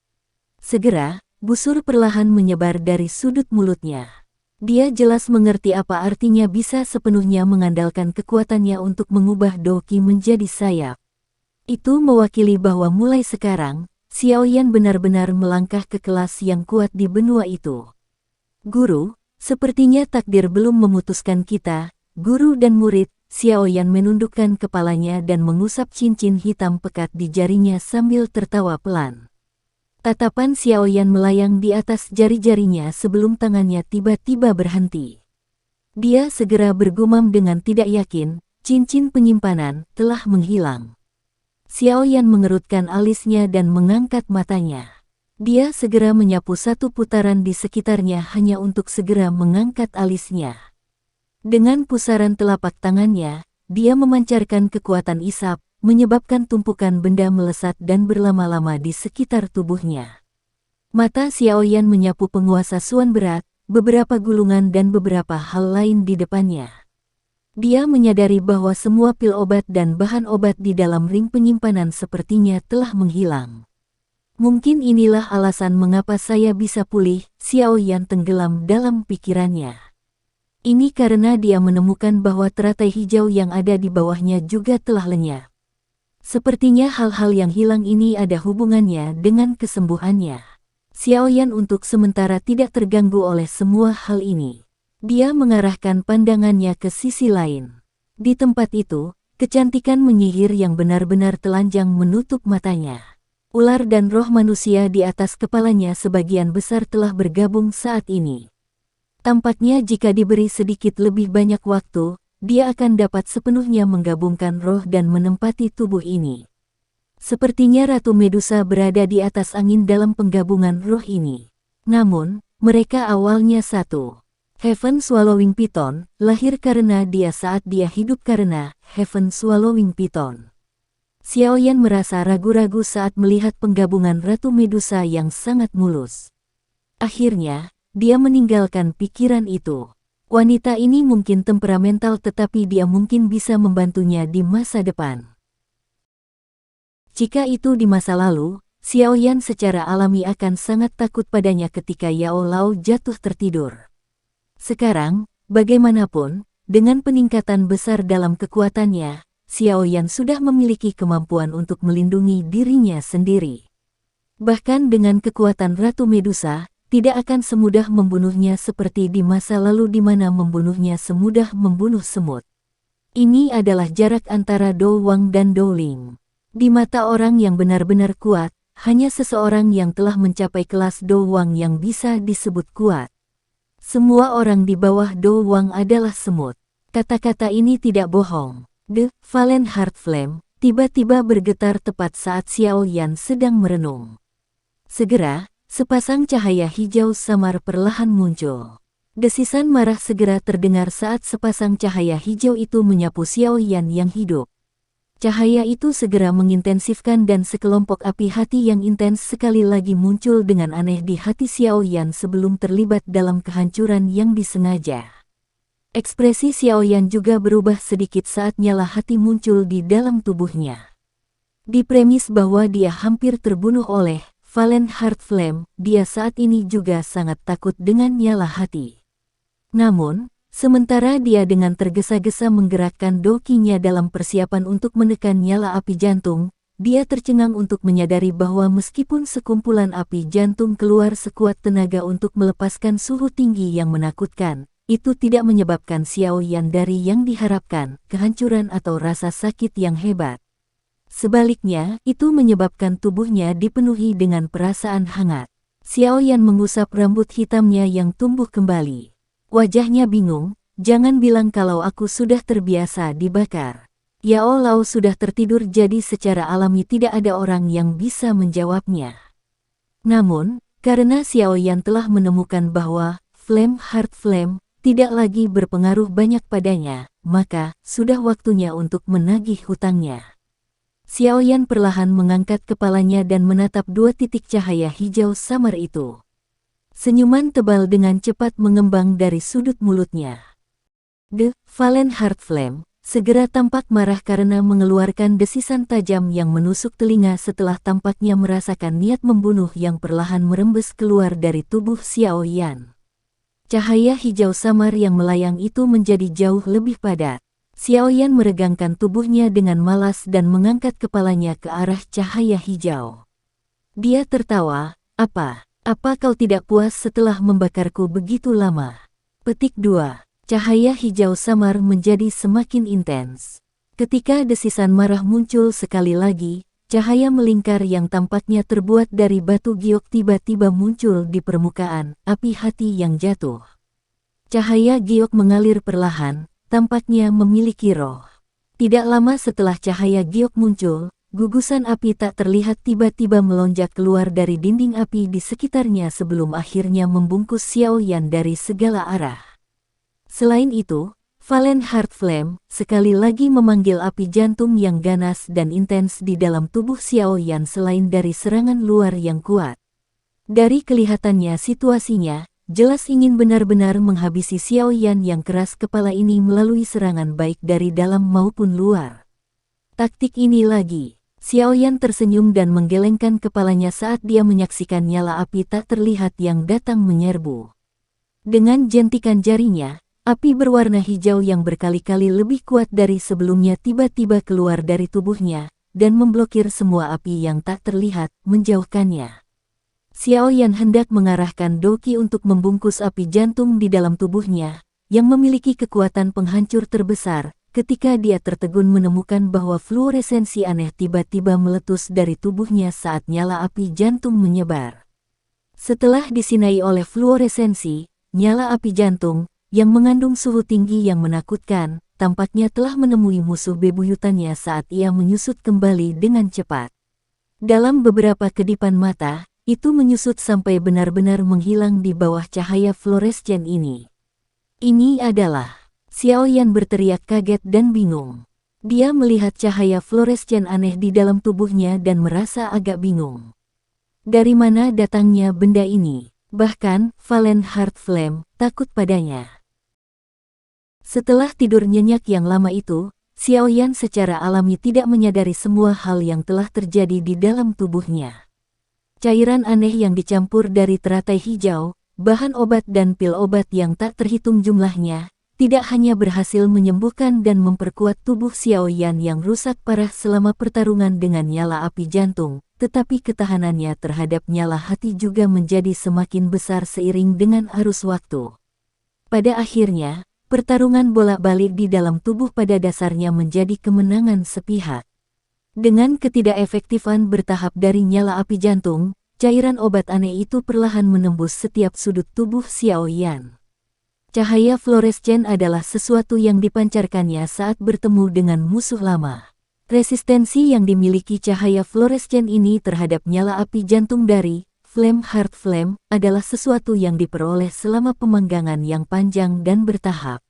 Speaker 1: Segera, busur perlahan menyebar dari sudut mulutnya. Dia jelas mengerti apa artinya bisa sepenuhnya mengandalkan kekuatannya untuk mengubah Doki menjadi sayap. Itu mewakili bahwa mulai sekarang, Xiaoyan benar-benar melangkah ke kelas yang kuat di benua itu. Guru, sepertinya takdir belum memutuskan kita, guru dan murid. Xiaoyan menundukkan kepalanya dan mengusap cincin hitam pekat di jarinya sambil tertawa pelan. Tatapan Xiaoyan melayang di atas jari-jarinya sebelum tangannya tiba-tiba berhenti. Dia segera bergumam dengan tidak yakin, cincin penyimpanan telah menghilang. Xiaoyan mengerutkan alisnya dan mengangkat matanya. Dia segera menyapu satu putaran di sekitarnya hanya untuk segera mengangkat alisnya. Dengan pusaran telapak tangannya, dia memancarkan kekuatan isap, menyebabkan tumpukan benda melesat dan berlama-lama di sekitar tubuhnya. Mata Xiaoyan menyapu penguasa Suan berat, beberapa gulungan dan beberapa hal lain di depannya. Dia menyadari bahwa semua pil obat dan bahan obat di dalam ring penyimpanan sepertinya telah menghilang. Mungkin inilah alasan mengapa saya bisa pulih, Xiaoyan tenggelam dalam pikirannya. Ini karena dia menemukan bahwa teratai hijau yang ada di bawahnya juga telah lenyap. Sepertinya hal-hal yang hilang ini ada hubungannya dengan kesembuhannya. Xiaoyan untuk sementara tidak terganggu oleh semua hal ini. Dia mengarahkan pandangannya ke sisi lain. Di tempat itu, kecantikan menyihir yang benar-benar telanjang menutup matanya. Ular dan roh manusia di atas kepalanya sebagian besar telah bergabung saat ini. Tampaknya jika diberi sedikit lebih banyak waktu, dia akan dapat sepenuhnya menggabungkan roh dan menempati tubuh ini. Sepertinya Ratu Medusa berada di atas angin dalam penggabungan roh ini. Namun, mereka awalnya satu. Heaven Swallowing Python lahir karena dia saat dia hidup karena Heaven Swallowing Python. Xiaoyan merasa ragu-ragu saat melihat penggabungan Ratu Medusa yang sangat mulus. Akhirnya, dia meninggalkan pikiran itu. Wanita ini mungkin temperamental tetapi dia mungkin bisa membantunya di masa depan. Jika itu di masa lalu, Xiaoyan secara alami akan sangat takut padanya ketika Yao Lao jatuh tertidur. Sekarang, bagaimanapun, dengan peningkatan besar dalam kekuatannya, Xiaoyan sudah memiliki kemampuan untuk melindungi dirinya sendiri. Bahkan dengan kekuatan Ratu Medusa, tidak akan semudah membunuhnya seperti di masa lalu di mana membunuhnya semudah membunuh semut. Ini adalah jarak antara Dou Wang dan Dou Ling. Di mata orang yang benar-benar kuat, hanya seseorang yang telah mencapai kelas Dou Wang yang bisa disebut kuat. Semua orang di bawah Dou Wang adalah semut. Kata-kata ini tidak bohong. The Valen Heart Flame tiba-tiba bergetar tepat saat Xiaoyan sedang merenung. Segera, sepasang cahaya hijau samar perlahan muncul. Desisan marah segera terdengar saat sepasang cahaya hijau itu menyapu Xiaoyan yang hidup. Cahaya itu segera mengintensifkan dan sekelompok api hati yang intens sekali lagi muncul dengan aneh di hati Xiaoyan sebelum terlibat dalam kehancuran yang disengaja. Ekspresi Xiaoyan juga berubah sedikit saat nyala hati muncul di dalam tubuhnya. Di premis bahwa dia hampir terbunuh oleh Valen Heart Flame, dia saat ini juga sangat takut dengan nyala hati. Namun, sementara dia dengan tergesa-gesa menggerakkan dokinya dalam persiapan untuk menekan nyala api jantung, dia tercengang untuk menyadari bahwa meskipun sekumpulan api jantung keluar sekuat tenaga untuk melepaskan suhu tinggi yang menakutkan, itu tidak menyebabkan Xiaoyan dari yang diharapkan, kehancuran atau rasa sakit yang hebat. Sebaliknya, itu menyebabkan tubuhnya dipenuhi dengan perasaan hangat. Xiaoyan mengusap rambut hitamnya yang tumbuh kembali. Wajahnya bingung, jangan bilang kalau aku sudah terbiasa dibakar. Yao Lao sudah tertidur jadi secara alami tidak ada orang yang bisa menjawabnya. Namun, karena Xiaoyan telah menemukan bahwa Flame Heart Flame tidak lagi berpengaruh banyak padanya, maka sudah waktunya untuk menagih hutangnya. Xiaoyan perlahan mengangkat kepalanya dan menatap dua titik cahaya hijau samar itu. Senyuman tebal dengan cepat mengembang dari sudut mulutnya. The Valen Heart Flame segera tampak marah karena mengeluarkan desisan tajam yang menusuk telinga setelah tampaknya merasakan niat membunuh yang perlahan merembes keluar dari tubuh Xiaoyan. Cahaya hijau samar yang melayang itu menjadi jauh lebih padat. Xiaoyan meregangkan tubuhnya dengan malas dan mengangkat kepalanya ke arah cahaya hijau. Dia tertawa, Apa kau tidak puas setelah membakarku begitu lama? Petik 2. Cahaya hijau samar menjadi semakin intens. Ketika desisan marah muncul sekali lagi, cahaya melingkar yang tampaknya terbuat dari batu giok tiba-tiba muncul di permukaan api hati yang jatuh. Cahaya giok mengalir perlahan, tampaknya memiliki roh. Tidak lama setelah cahaya giok muncul, gugusan api tak terlihat tiba-tiba melonjak keluar dari dinding api di sekitarnya sebelum akhirnya membungkus Xiao Yan dari segala arah. Selain itu, Valen Heart Flame sekali lagi memanggil api jantung yang ganas dan intens di dalam tubuh Xiao Yan selain dari serangan luar yang kuat. Dari kelihatannya situasinya, jelas ingin benar-benar menghabisi Xiao Yan yang keras kepala ini melalui serangan baik dari dalam maupun luar. Taktik ini lagi. Xiao Yan tersenyum dan menggelengkan kepalanya saat dia menyaksikan nyala api tak terlihat yang datang menyerbu. Dengan jentikan jarinya, api berwarna hijau yang berkali-kali lebih kuat dari sebelumnya tiba-tiba keluar dari tubuhnya, dan memblokir semua api yang tak terlihat, menjauhkannya. Xiao Yan hendak mengarahkan Doqi untuk membungkus api jantung di dalam tubuhnya, yang memiliki kekuatan penghancur terbesar, ketika dia tertegun menemukan bahwa fluoresensi aneh tiba-tiba meletus dari tubuhnya saat nyala api jantung menyebar. Setelah disinai oleh fluoresensi, nyala api jantung, yang mengandung suhu tinggi yang menakutkan, tampaknya telah menemui musuh bebuyutannya saat ia menyusut kembali dengan cepat. Dalam beberapa kedipan mata, itu menyusut sampai benar-benar menghilang di bawah cahaya fluorescen ini. Ini adalah... Xiao Yan berteriak kaget dan bingung. Dia melihat cahaya fluorescen aneh di dalam tubuhnya dan merasa agak bingung. Dari mana datangnya benda ini? Bahkan, Valen Heart Flame takut padanya. Setelah tidur nyenyak yang lama itu, Xiao Yan secara alami tidak menyadari semua hal yang telah terjadi di dalam tubuhnya. Cairan aneh yang dicampur dari teratai hijau, bahan obat dan pil obat yang tak terhitung jumlahnya, tidak hanya berhasil menyembuhkan dan memperkuat tubuh Xiao Yan yang rusak parah selama pertarungan dengan nyala api jantung, tetapi ketahanannya terhadap nyala hati juga menjadi semakin besar seiring dengan arus waktu. Pada akhirnya, pertarungan bolak-balik di dalam tubuh pada dasarnya menjadi kemenangan sepihak. Dengan ketidakefektifan bertahap dari nyala api jantung, cairan obat aneh itu perlahan menembus setiap sudut tubuh Xiao Yan. Cahaya fluorescen adalah sesuatu yang dipancarkannya saat bertemu dengan musuh lama. Resistensi yang dimiliki cahaya fluorescen ini terhadap nyala api jantung dari Flame Heart Flame adalah sesuatu yang diperoleh selama pemanggangan yang panjang dan bertahap.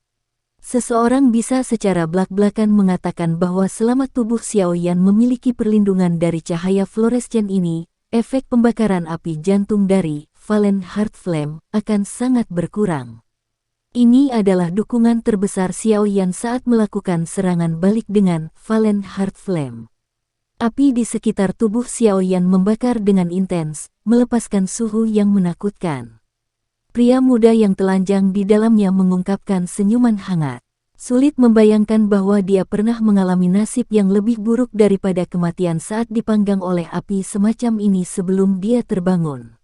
Speaker 1: Seseorang bisa secara blak-blakan mengatakan bahwa selama tubuh Xiao Yan memiliki perlindungan dari cahaya fluorescen ini, efek pembakaran api jantung dari Valen Heart Flame akan sangat berkurang. Ini adalah dukungan terbesar Xiao Yan saat melakukan serangan balik dengan Valen Heart Flame. Api di sekitar tubuh Xiao Yan membakar dengan intens, melepaskan suhu yang menakutkan. Pria muda yang telanjang di dalamnya mengungkapkan senyuman hangat. Sulit membayangkan bahwa dia pernah mengalami nasib yang lebih buruk daripada kematian saat dipanggang oleh api semacam ini sebelum dia terbangun.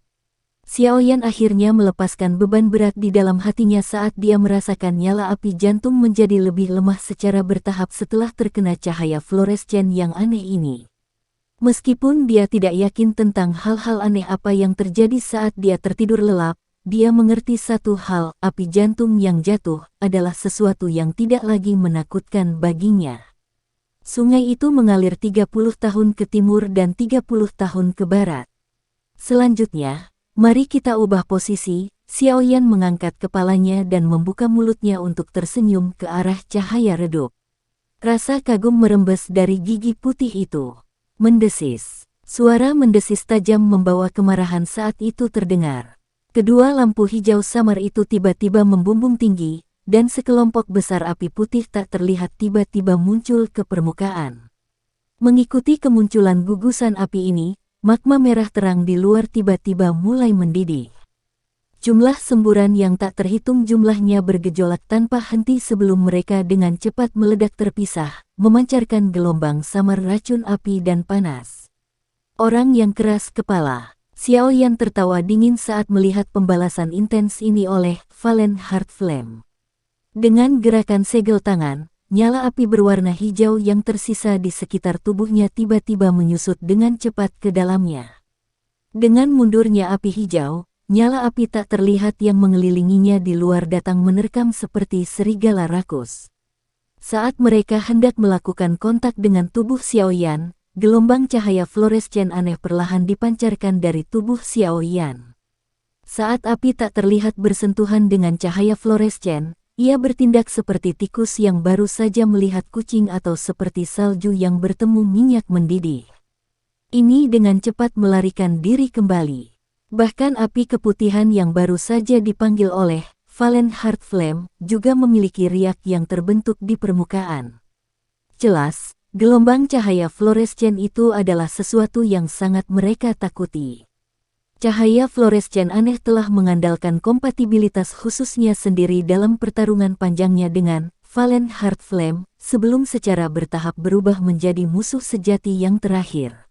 Speaker 1: Xiao Yan akhirnya melepaskan beban berat di dalam hatinya saat dia merasakan nyala api jantung menjadi lebih lemah secara bertahap setelah terkena cahaya fluorescen yang aneh ini. Meskipun dia tidak yakin tentang hal-hal aneh apa yang terjadi saat dia tertidur lelap, dia mengerti satu hal, api jantung yang jatuh adalah sesuatu yang tidak lagi menakutkan baginya. Sungai itu mengalir 30 tahun ke timur dan 30 tahun ke barat. Selanjutnya, mari kita ubah posisi. Xiao Yan mengangkat kepalanya dan membuka mulutnya untuk tersenyum ke arah cahaya redup. Rasa kagum merembes dari gigi putih itu. Mendesis. Suara mendesis tajam membawa kemarahan saat itu terdengar. Kedua lampu hijau samar itu tiba-tiba membumbung tinggi, dan sekelompok besar api putih tak terlihat tiba-tiba muncul ke permukaan. Mengikuti kemunculan gugusan api ini, magma merah terang di luar tiba-tiba mulai mendidih. Jumlah semburan yang tak terhitung jumlahnya bergejolak tanpa henti sebelum mereka dengan cepat meledak terpisah, memancarkan gelombang samar racun api dan panas. Orang yang keras kepala. Xiao Yan tertawa dingin saat melihat pembalasan intens ini oleh Valen Heart Flame. Dengan gerakan segel tangan, nyala api berwarna hijau yang tersisa di sekitar tubuhnya tiba-tiba menyusut dengan cepat ke dalamnya. Dengan mundurnya api hijau, nyala api tak terlihat yang mengelilinginya di luar datang menerkam seperti serigala rakus. Saat mereka hendak melakukan kontak dengan tubuh Xiaoyan, gelombang cahaya fluorescen aneh perlahan dipancarkan dari tubuh Xiaoyan. Saat api tak terlihat bersentuhan dengan cahaya fluorescen, ia bertindak seperti tikus yang baru saja melihat kucing atau seperti salju yang bertemu minyak mendidih. Ini dengan cepat melarikan diri kembali. Bahkan api keputihan yang baru saja dipanggil oleh Valen Heart Flame juga memiliki riak yang terbentuk di permukaan. Jelas, gelombang cahaya fluorescen itu adalah sesuatu yang sangat mereka takuti. Cahaya fluorescen aneh telah mengandalkan kompatibilitas khususnya sendiri dalam pertarungan panjangnya dengan Valen Heart Flame sebelum secara bertahap berubah menjadi musuh sejati yang terakhir.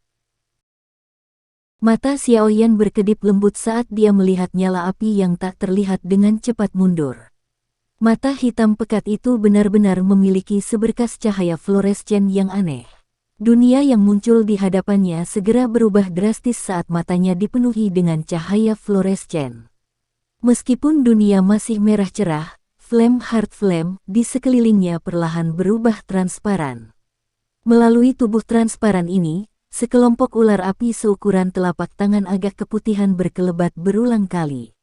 Speaker 1: Mata Xiaoyan berkedip lembut saat dia melihat nyala api yang tak terlihat dengan cepat mundur. Mata hitam pekat itu benar-benar memiliki seberkas cahaya fluorescen yang aneh. Dunia yang muncul di hadapannya segera berubah drastis saat matanya dipenuhi dengan cahaya fluorescen. Meskipun dunia masih merah cerah, Flame Heart Flame di sekelilingnya perlahan berubah transparan. Melalui tubuh transparan ini, sekelompok ular api seukuran telapak tangan agak keputihan berkelebat berulang kali.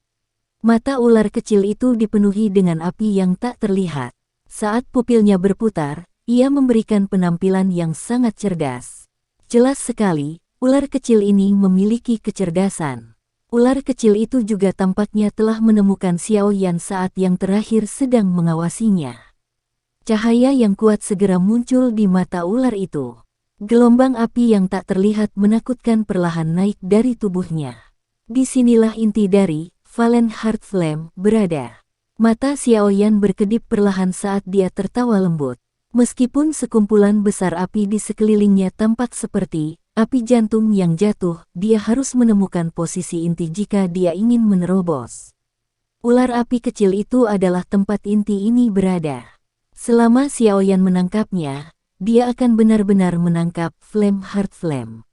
Speaker 1: Mata ular kecil itu dipenuhi dengan api yang tak terlihat. Saat pupilnya berputar, ia memberikan penampilan yang sangat cerdas. Jelas sekali, ular kecil ini memiliki kecerdasan. Ular kecil itu juga tampaknya telah menemukan Xiaoyan saat yang terakhir sedang mengawasinya. Cahaya yang kuat segera muncul di mata ular itu. Gelombang api yang tak terlihat menakutkan perlahan naik dari tubuhnya. Disinilah inti dari Valen Heart Flame berada. Mata Xiaoyan berkedip perlahan saat dia tertawa lembut. Meskipun sekumpulan besar api di sekelilingnya tampak seperti api jantung yang jatuh, dia harus menemukan posisi inti jika dia ingin menerobos. Ular api kecil itu adalah tempat inti ini berada. Selama Xiaoyan menangkapnya, dia akan benar-benar menangkap Flame Heart Flame.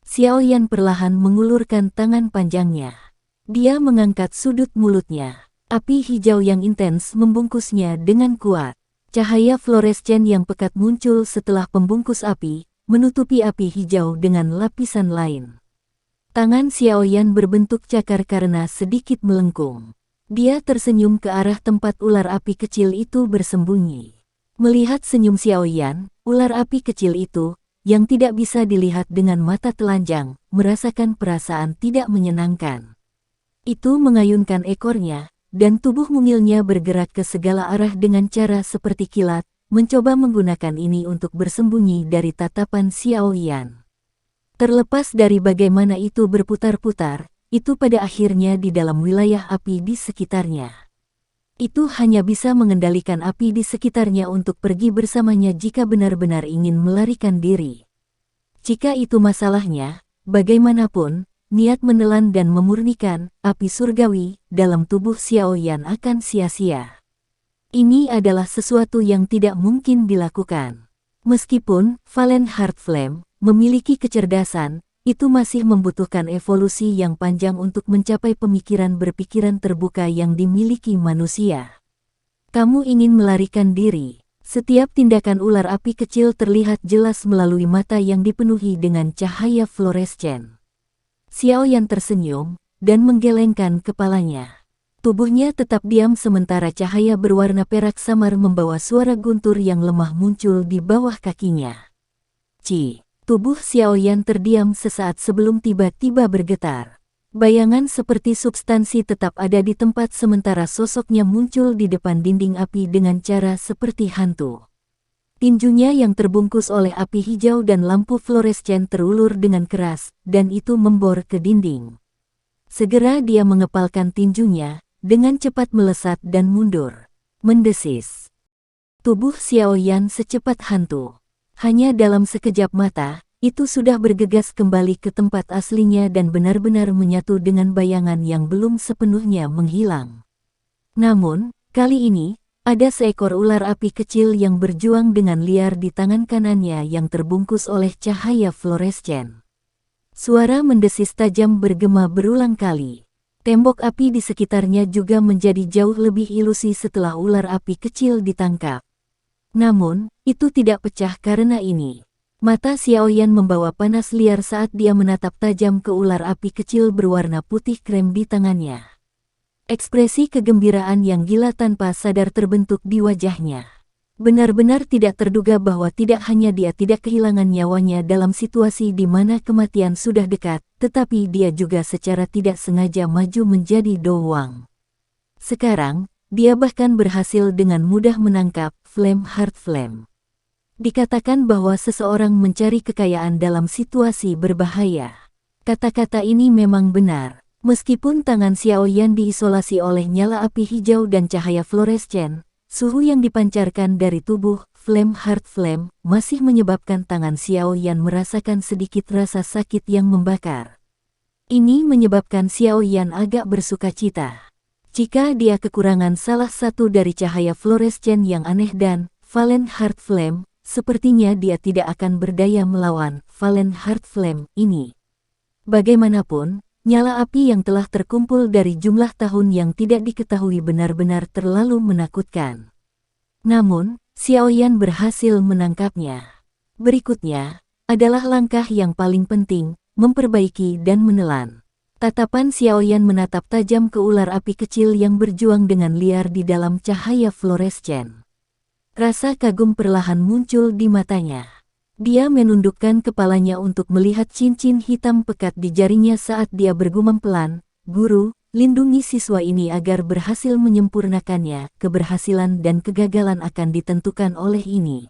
Speaker 1: Xiaoyan perlahan mengulurkan tangan panjangnya. Dia mengangkat sudut mulutnya. Api hijau yang intens membungkusnya dengan kuat. Cahaya fluorescen yang pekat muncul setelah pembungkus api, menutupi api hijau dengan lapisan lain. Tangan Xiaoyan berbentuk cakar karena sedikit melengkung. Dia tersenyum ke arah tempat ular api kecil itu bersembunyi. Melihat senyum Xiaoyan, ular api kecil itu, yang tidak bisa dilihat dengan mata telanjang, merasakan perasaan tidak menyenangkan. Itu mengayunkan ekornya, dan tubuh mungilnya bergerak ke segala arah dengan cara seperti kilat, mencoba menggunakan ini untuk bersembunyi dari tatapan Xiaoyan. Terlepas dari bagaimana itu berputar-putar, itu pada akhirnya di dalam wilayah api di sekitarnya. Itu hanya bisa mengendalikan api di sekitarnya untuk pergi bersamanya jika benar-benar ingin melarikan diri. Jika itu masalahnya, bagaimanapun, niat menelan dan memurnikan api surgawi dalam tubuh Xiaoyan akan sia-sia. Ini adalah sesuatu yang tidak mungkin dilakukan. Meskipun Valen Heart Flame memiliki kecerdasan, itu masih membutuhkan evolusi yang panjang untuk mencapai pemikiran berpikiran terbuka yang dimiliki manusia. Kamu ingin melarikan diri. Setiap tindakan ular api kecil terlihat jelas melalui mata yang dipenuhi dengan cahaya fluorescen. Xiaoyan tersenyum, dan menggelengkan kepalanya. Tubuhnya tetap diam sementara cahaya berwarna perak samar membawa suara guntur yang lemah muncul di bawah kakinya. Tubuh Xiaoyan terdiam sesaat sebelum tiba-tiba bergetar. Bayangan seperti substansi tetap ada di tempat sementara sosoknya muncul di depan dinding api dengan cara seperti hantu. Tinjunya yang terbungkus oleh api hijau dan lampu fluorescen terulur dengan keras, dan itu membor ke dinding. Segera dia mengepalkan tinjunya, dengan cepat melesat dan mundur. Mendesis. Tubuh Xiaoyan secepat hantu. Hanya dalam sekejap mata, itu sudah bergegas kembali ke tempat aslinya dan benar-benar menyatu dengan bayangan yang belum sepenuhnya menghilang. Namun, kali ini, Ada seekor ular api kecil yang berjuang dengan liar di tangan kanannya yang terbungkus oleh cahaya fluorescen. Suara mendesis tajam bergema berulang kali. Tembok api di sekitarnya juga menjadi jauh lebih ilusi setelah ular api kecil ditangkap. Namun, itu tidak pecah karena ini. Mata Xiaoyan membawa panas liar saat dia menatap tajam ke ular api kecil berwarna putih krem di tangannya. Ekspresi kegembiraan yang gila tanpa sadar terbentuk di wajahnya. Benar-benar tidak terduga bahwa tidak hanya dia tidak kehilangan nyawanya dalam situasi di mana kematian sudah dekat, tetapi dia juga secara tidak sengaja maju menjadi doang. Sekarang, dia bahkan berhasil dengan mudah menangkap Flame Heart Flame. Dikatakan bahwa seseorang mencari kekayaan dalam situasi berbahaya. Kata-kata ini memang benar. Meskipun tangan Xiaoyan diisolasi oleh nyala api hijau dan cahaya fluorescen, suhu yang dipancarkan dari tubuh Flame Heart Flame masih menyebabkan tangan Xiaoyan merasakan sedikit rasa sakit yang membakar. Ini menyebabkan Xiaoyan agak bersukacita. Jika dia kekurangan salah satu dari cahaya fluorescen yang aneh dan Valen Heart Flame, sepertinya dia tidak akan berdaya melawan Valen Heart Flame ini. Bagaimanapun, nyala api yang telah terkumpul dari jumlah tahun yang tidak diketahui benar-benar terlalu menakutkan. Namun, Xiaoyan berhasil menangkapnya. Berikutnya, adalah langkah yang paling penting, memperbaiki dan menelan. Tatapan Xiaoyan menatap tajam ke ular api kecil yang berjuang dengan liar di dalam cahaya fluorescen. Rasa kagum perlahan muncul di matanya. Dia menundukkan kepalanya untuk melihat cincin hitam pekat di jarinya saat dia bergumam pelan, "Guru, lindungi siswa ini agar berhasil menyempurnakannya. Keberhasilan dan kegagalan akan ditentukan oleh ini."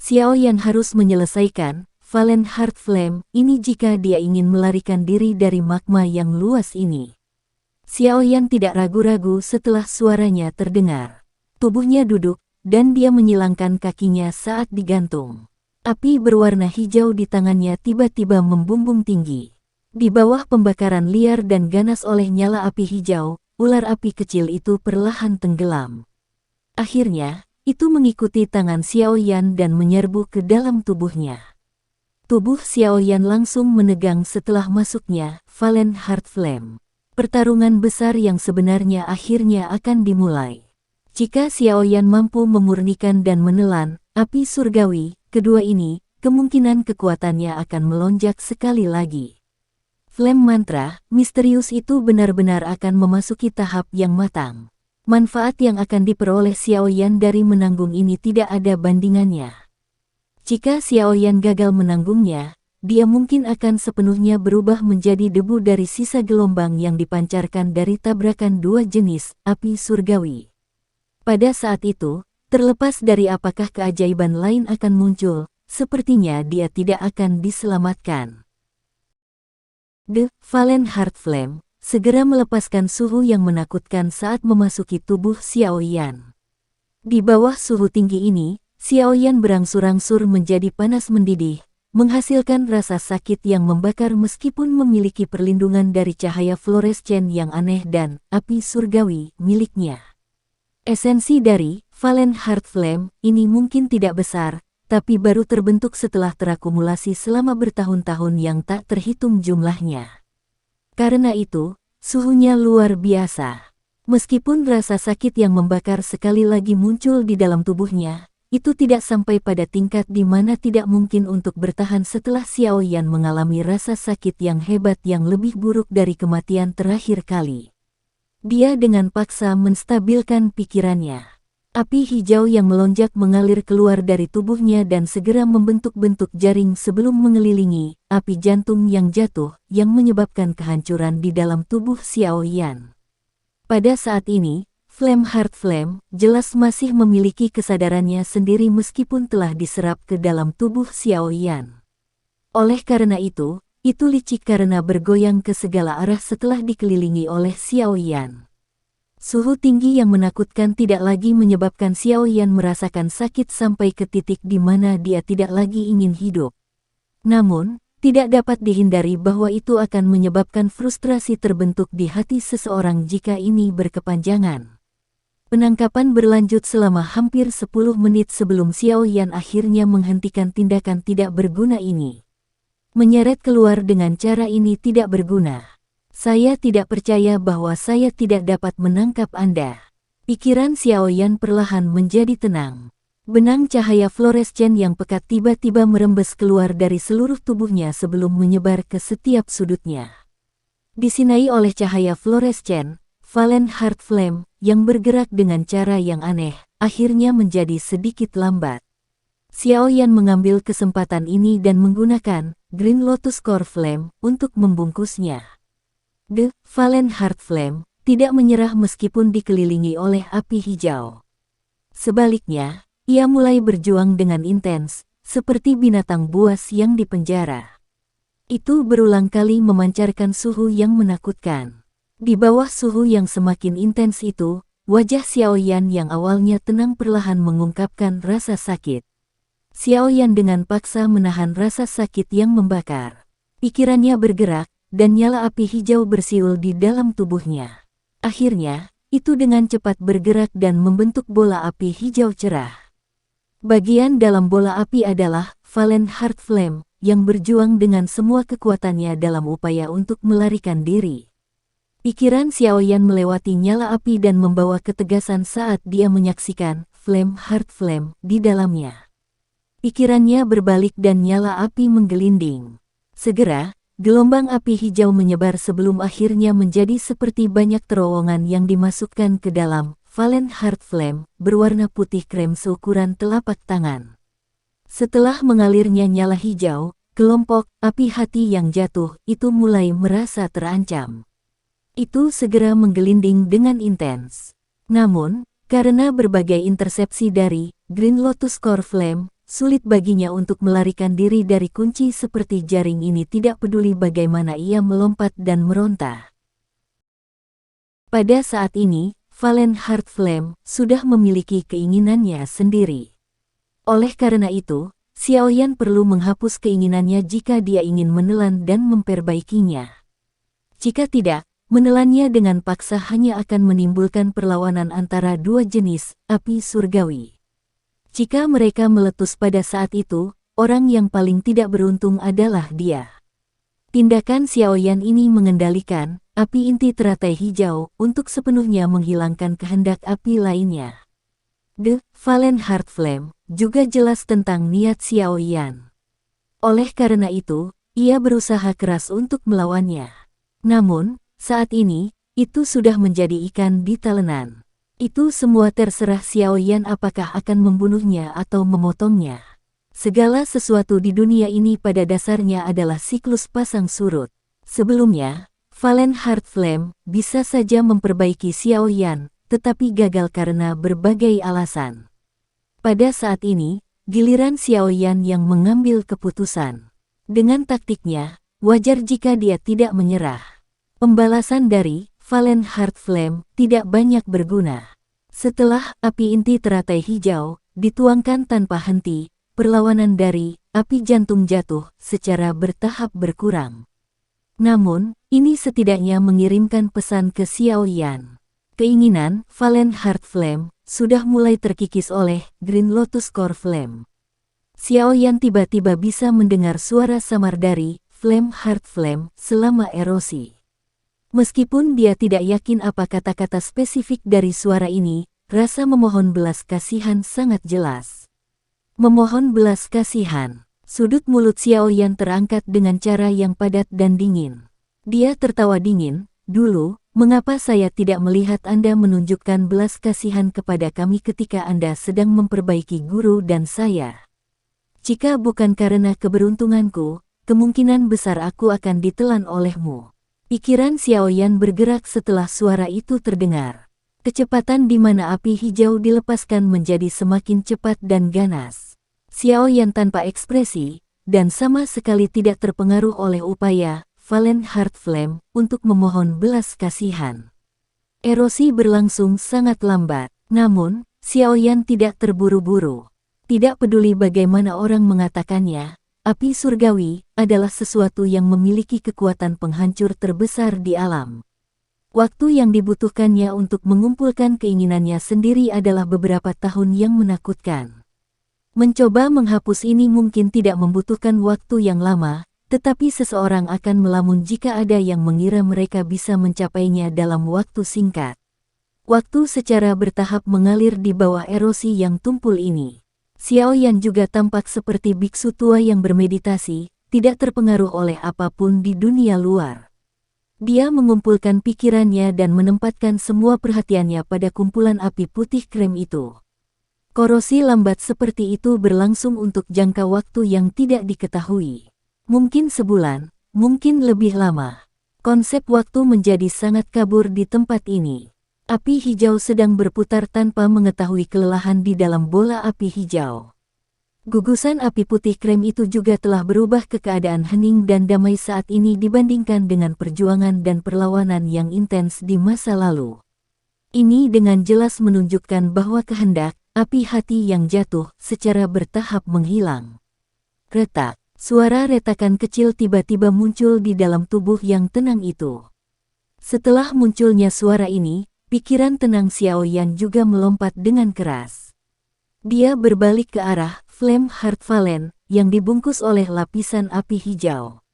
Speaker 1: Xiaoyan harus menyelesaikan Valen Heart Flame ini jika dia ingin melarikan diri dari magma yang luas ini. Xiaoyan tidak ragu-ragu setelah suaranya terdengar. Tubuhnya duduk, dan dia menyilangkan kakinya saat digantung. Api berwarna hijau di tangannya tiba-tiba membumbung tinggi. Di bawah pembakaran liar dan ganas oleh nyala api hijau, ular api kecil itu perlahan tenggelam. Akhirnya, itu mengikuti tangan Xiaoyan dan menyerbu ke dalam tubuhnya. Tubuh Xiaoyan langsung menegang setelah masuknya Valen Heart Flame. Pertarungan besar yang sebenarnya akhirnya akan dimulai. Jika Xiaoyan mampu memurnikan dan menelan api surgawi, kedua ini, kemungkinan kekuatannya akan melonjak sekali lagi. Flame mantra, misterius itu benar-benar akan memasuki tahap yang matang. Manfaat yang akan diperoleh Xiaoyan dari menanggung ini tidak ada bandingannya. Jika Xiaoyan gagal menanggungnya, dia mungkin akan sepenuhnya berubah menjadi debu dari sisa gelombang yang dipancarkan dari tabrakan dua jenis api surgawi. Pada saat itu, terlepas dari apakah keajaiban lain akan muncul, sepertinya dia tidak akan diselamatkan. The Valen Heart Flame segera melepaskan suhu yang menakutkan saat memasuki tubuh Xiaoyan. Di bawah suhu tinggi ini, Xiaoyan berangsur-angsur menjadi panas mendidih, menghasilkan rasa sakit yang membakar meskipun memiliki perlindungan dari cahaya fluorescen yang aneh dan api surgawi miliknya. Esensi dari Valen Heart Flame ini mungkin tidak besar, tapi baru terbentuk setelah terakumulasi selama bertahun-tahun yang tak terhitung jumlahnya. Karena itu, suhunya luar biasa. Meskipun rasa sakit yang membakar sekali lagi muncul di dalam tubuhnya, itu tidak sampai pada tingkat di mana tidak mungkin untuk bertahan setelah Xiaoyan mengalami rasa sakit yang hebat yang lebih buruk dari kematian terakhir kali. Dia dengan paksa menstabilkan pikirannya. Api hijau yang melonjak mengalir keluar dari tubuhnya dan segera membentuk-bentuk jaring sebelum mengelilingi api jantung yang jatuh yang menyebabkan kehancuran di dalam tubuh Xiaoyan. Pada saat ini, Flame Heart Flame jelas masih memiliki kesadarannya sendiri meskipun telah diserap ke dalam tubuh Xiaoyan. Oleh karena itu licik karena bergoyang ke segala arah setelah dikelilingi oleh Xiaoyan. Suhu tinggi yang menakutkan tidak lagi menyebabkan Xiaoyan merasakan sakit sampai ke titik di mana dia tidak lagi ingin hidup. Namun, tidak dapat dihindari bahwa itu akan menyebabkan frustrasi terbentuk di hati seseorang jika ini berkepanjangan. Penangkapan berlanjut selama hampir 10 menit sebelum Xiao Yan akhirnya menghentikan tindakan tidak berguna ini. Menyeret keluar dengan cara ini tidak berguna. Saya tidak percaya bahwa saya tidak dapat menangkap Anda. Pikiran Xiao Yan perlahan menjadi tenang. Benang cahaya fluorescen yang pekat tiba-tiba merembes keluar dari seluruh tubuhnya sebelum menyebar ke setiap sudutnya. Disinai oleh cahaya fluorescen, Valen Heart Flame, yang bergerak dengan cara yang aneh, akhirnya menjadi sedikit lambat. Xiao Yan mengambil kesempatan ini dan menggunakan Green Lotus Core Flame untuk membungkusnya. The Valen Heart Flame tidak menyerah meskipun dikelilingi oleh api hijau. Sebaliknya, ia mulai berjuang dengan intens, seperti binatang buas yang dipenjara. Itu berulang kali memancarkan suhu yang menakutkan. Di bawah suhu yang semakin intens itu, wajah Xiao Yan yang awalnya tenang perlahan mengungkapkan rasa sakit. Xiao Yan dengan paksa menahan rasa sakit yang membakar. Pikirannya bergerak, dan nyala api hijau bersiul di dalam tubuhnya. Akhirnya, itu dengan cepat bergerak dan membentuk bola api hijau cerah. Bagian dalam bola api adalah Valen Heart Flame, yang berjuang dengan semua kekuatannya dalam upaya untuk melarikan diri. Pikiran Xiao Yan melewati nyala api dan membawa ketegasan saat dia menyaksikan Flame Heart Flame di dalamnya. Pikirannya berbalik dan nyala api menggelinding. Segera, gelombang api hijau menyebar sebelum akhirnya menjadi seperti banyak terowongan yang dimasukkan ke dalam Valen Heart Flame berwarna putih krem seukuran telapak tangan. Setelah mengalirnya nyala hijau, kelompok api hati yang jatuh itu mulai merasa terancam. Itu segera menggelinding dengan intens. Namun, karena berbagai intersepsi dari Green Lotus Core Flame, sulit baginya untuk melarikan diri dari kunci seperti jaring ini tidak peduli bagaimana ia melompat dan meronta. Pada saat ini, Valen Heart Flame sudah memiliki keinginannya sendiri. Oleh karena itu, Xiao Yan perlu menghapus keinginannya jika dia ingin menelan dan memperbaikinya. Jika tidak, menelannya dengan paksa hanya akan menimbulkan perlawanan antara dua jenis api surgawi. Jika mereka meletus pada saat itu, orang yang paling tidak beruntung adalah dia. Tindakan Xiao Yan ini mengendalikan api inti teratai hijau untuk sepenuhnya menghilangkan kehendak api lainnya. The Valen Heart Flame juga jelas tentang niat Xiao Yan. Oleh karena itu, ia berusaha keras untuk melawannya. Namun, saat ini, itu sudah menjadi ikan di talenan. Itu semua terserah Xiao Yan apakah akan membunuhnya atau memotongnya. Segala sesuatu di dunia ini pada dasarnya adalah siklus pasang surut. Sebelumnya, Valen Heart Flame bisa saja memperbaiki Xiao Yan, tetapi gagal karena berbagai alasan. Pada saat ini, giliran Xiao Yan yang mengambil keputusan. Dengan taktiknya, wajar jika dia tidak menyerah. Pembalasan dari Valen Heart Flame tidak banyak berguna. Setelah api inti teratai hijau dituangkan tanpa henti, perlawanan dari api jantung jatuh secara bertahap berkurang. Namun, ini setidaknya mengirimkan pesan ke Xiao Yan. Keinginan Valen Heart Flame sudah mulai terkikis oleh Green Lotus Core Flame. Xiao Yan tiba-tiba bisa mendengar suara samar dari Flame Heart Flame selama erosi. Meskipun dia tidak yakin apa kata-kata spesifik dari suara ini, rasa memohon belas kasihan sangat jelas. Memohon belas kasihan. Sudut mulut Xiao Yan terangkat dengan cara yang padat dan dingin. Dia tertawa dingin. Dulu, mengapa saya tidak melihat Anda menunjukkan belas kasihan kepada kami ketika Anda sedang memperbaiki guru dan saya? Jika bukan karena keberuntunganku, kemungkinan besar aku akan ditelan olehmu. Pikiran Xiao Yan bergerak setelah suara itu terdengar. Kecepatan di mana api hijau dilepaskan menjadi semakin cepat dan ganas. Xiao Yan tanpa ekspresi, dan sama sekali tidak terpengaruh oleh upaya Valen Heart Flame untuk memohon belas kasihan. Erosi berlangsung sangat lambat, namun Xiao Yan tidak terburu-buru. Tidak peduli bagaimana orang mengatakannya, api surgawi adalah sesuatu yang memiliki kekuatan penghancur terbesar di alam. Waktu yang dibutuhkannya untuk mengumpulkan keinginannya sendiri adalah beberapa tahun yang menakutkan. Mencoba menghapus ini mungkin tidak membutuhkan waktu yang lama, tetapi seseorang akan melamun jika ada yang mengira mereka bisa mencapainya dalam waktu singkat. Waktu secara bertahap mengalir di bawah erosi yang tumpul ini. Xiao Yan juga tampak seperti biksu tua yang bermeditasi, tidak terpengaruh oleh apapun di dunia luar. Dia mengumpulkan pikirannya dan menempatkan semua perhatiannya pada kumpulan api putih krem itu. Korosi lambat seperti itu berlangsung untuk jangka waktu yang tidak diketahui. Mungkin sebulan, mungkin lebih lama. Konsep waktu menjadi sangat kabur di tempat ini. Api hijau sedang berputar tanpa mengetahui kelelahan di dalam bola api hijau. Gugusan api putih krem itu juga telah berubah ke keadaan hening dan damai saat ini dibandingkan dengan perjuangan dan perlawanan yang intens di masa lalu. Ini dengan jelas menunjukkan bahwa kehendak, api hati yang jatuh, secara bertahap menghilang. Retak, suara retakan kecil tiba-tiba muncul di dalam tubuh yang tenang itu. Setelah munculnya suara ini, pikiran tenang Xiao Yan juga melompat dengan keras. Dia berbalik ke arah Flame Heart Valen yang dibungkus oleh lapisan api hijau.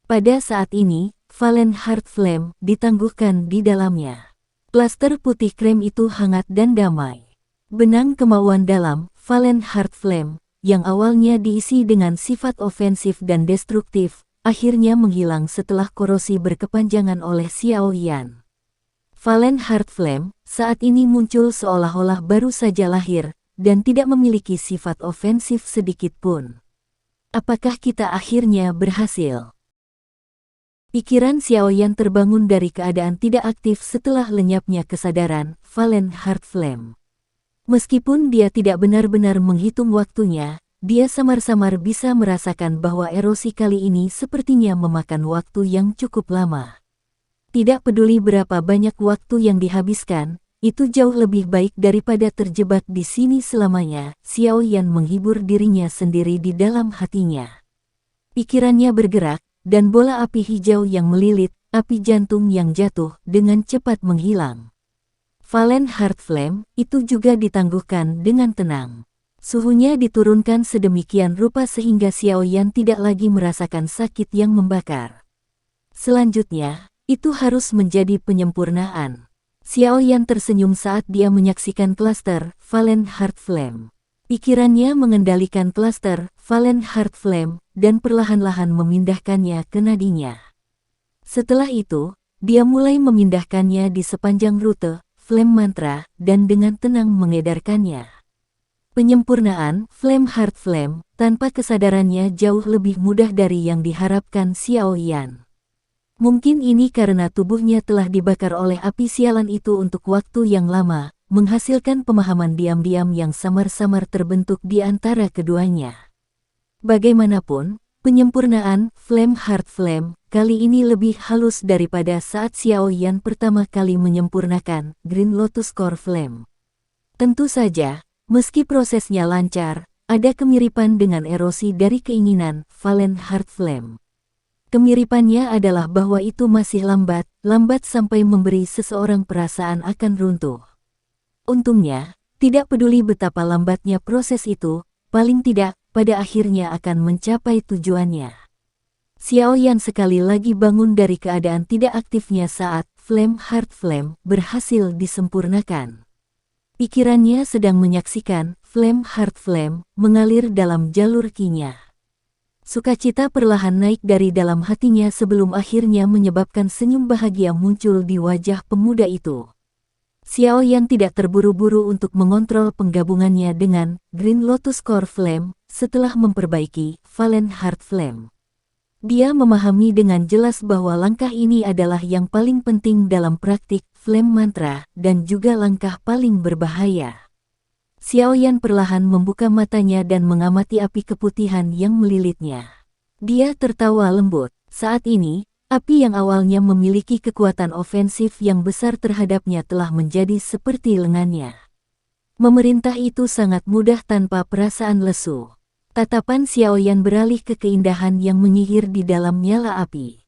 Speaker 1: Pada saat ini, Valen Heart Flame ditangguhkan di dalamnya. Plaster putih krem itu hangat dan damai. Benang kemauan dalam Valen Heart Flame yang awalnya diisi dengan sifat ofensif dan destruktif, akhirnya menghilang setelah korosi berkepanjangan oleh Xiao Yan. Valen Heart Flame saat ini muncul seolah-olah baru saja lahir, dan tidak memiliki sifat ofensif sedikit pun. Apakah kita akhirnya berhasil? Pikiran Xiao Yan terbangun dari keadaan tidak aktif setelah lenyapnya kesadaran Valen Heart Flame. Meskipun dia tidak benar-benar menghitung waktunya, dia samar-samar bisa merasakan bahwa erosi kali ini sepertinya memakan waktu yang cukup lama. Tidak peduli berapa banyak waktu yang dihabiskan, itu jauh lebih baik daripada terjebak di sini selamanya. Xiao Yan menghibur dirinya sendiri di dalam hatinya. Pikirannya bergerak, dan bola api hijau yang melilit, api jantung yang jatuh, dengan cepat menghilang. Valen Heart Flame itu juga ditangguhkan dengan tenang. Suhunya diturunkan sedemikian rupa sehingga Xiao Yan tidak lagi merasakan sakit yang membakar. Selanjutnya, itu harus menjadi penyempurnaan. Xiao Yan tersenyum saat dia menyaksikan klaster Valen Heart Flame. Pikirannya mengendalikan klaster Valen Heart Flame dan perlahan-lahan memindahkannya ke nadinya. Setelah itu, dia mulai memindahkannya di sepanjang rute Flame Mantra dan dengan tenang mengedarkannya. Penyempurnaan Flame Heart Flame tanpa kesadarannya jauh lebih mudah dari yang diharapkan Xiao Yan. Mungkin ini karena tubuhnya telah dibakar oleh api sialan itu untuk waktu yang lama, menghasilkan pemahaman diam-diam yang samar-samar terbentuk di antara keduanya. Bagaimanapun, penyempurnaan Flame Heart Flame kali ini lebih halus daripada saat Xiao Yan pertama kali menyempurnakan Green Lotus Core Flame. Tentu saja, meski prosesnya lancar, ada kemiripan dengan erosi dari keinginan Valen Heart Flame. Kemiripannya adalah bahwa itu masih lambat sampai memberi seseorang perasaan akan runtuh. Untungnya, tidak peduli betapa lambatnya proses itu, paling tidak, pada akhirnya akan mencapai tujuannya. Xiao Yan sekali lagi bangun dari keadaan tidak aktifnya saat Flame Heart Flame berhasil disempurnakan. Pikirannya sedang menyaksikan Flame Heart Flame mengalir dalam jalur Qi-nya. Sukacita perlahan naik dari dalam hatinya sebelum akhirnya menyebabkan senyum bahagia muncul di wajah pemuda itu. Xiao Yan tidak terburu-buru untuk mengontrol penggabungannya dengan Green Lotus Core Flame setelah memperbaiki Valen Heart Flame. Dia memahami dengan jelas bahwa langkah ini adalah yang paling penting dalam praktik Flame Mantra dan juga langkah paling berbahaya. Xiao Yan perlahan membuka matanya dan mengamati api keputihan yang melilitnya. Dia tertawa lembut. Saat ini, api yang awalnya memiliki kekuatan ofensif yang besar terhadapnya telah menjadi seperti lengannya. Memerintah itu sangat mudah tanpa perasaan lesu. Tatapan Xiao Yan beralih ke keindahan yang menyihir di dalam nyala api.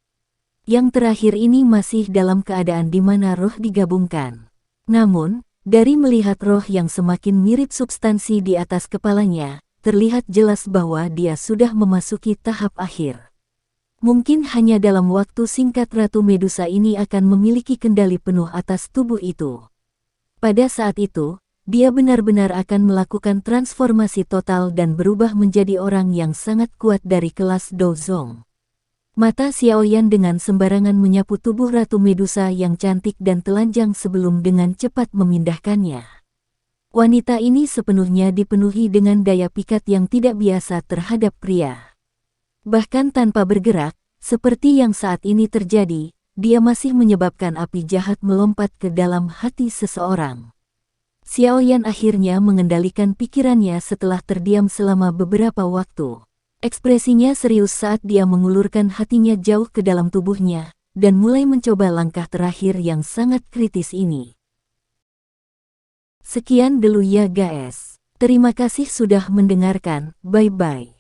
Speaker 1: Yang terakhir ini masih dalam keadaan di mana roh digabungkan. Namun, dari melihat roh yang semakin mirip substansi di atas kepalanya, terlihat jelas bahwa dia sudah memasuki tahap akhir. Mungkin hanya dalam waktu singkat Ratu Medusa ini akan memiliki kendali penuh atas tubuh itu. Pada saat itu, dia benar-benar akan melakukan transformasi total dan berubah menjadi orang yang sangat kuat dari kelas Dozong. Mata Xiaoyan dengan sembarangan menyapu tubuh Ratu Medusa yang cantik dan telanjang sebelum dengan cepat memindahkannya. Wanita ini sepenuhnya dipenuhi dengan daya pikat yang tidak biasa terhadap pria. Bahkan tanpa bergerak, seperti yang saat ini terjadi, dia masih menyebabkan api jahat melompat ke dalam hati seseorang. Xiaoyan akhirnya mengendalikan pikirannya setelah terdiam selama beberapa waktu. Ekspresinya serius saat dia mengulurkan hatinya jauh ke dalam tubuhnya, dan mulai mencoba langkah terakhir yang sangat kritis ini. Sekian dulu ya guys. Terima kasih sudah mendengarkan, bye-bye.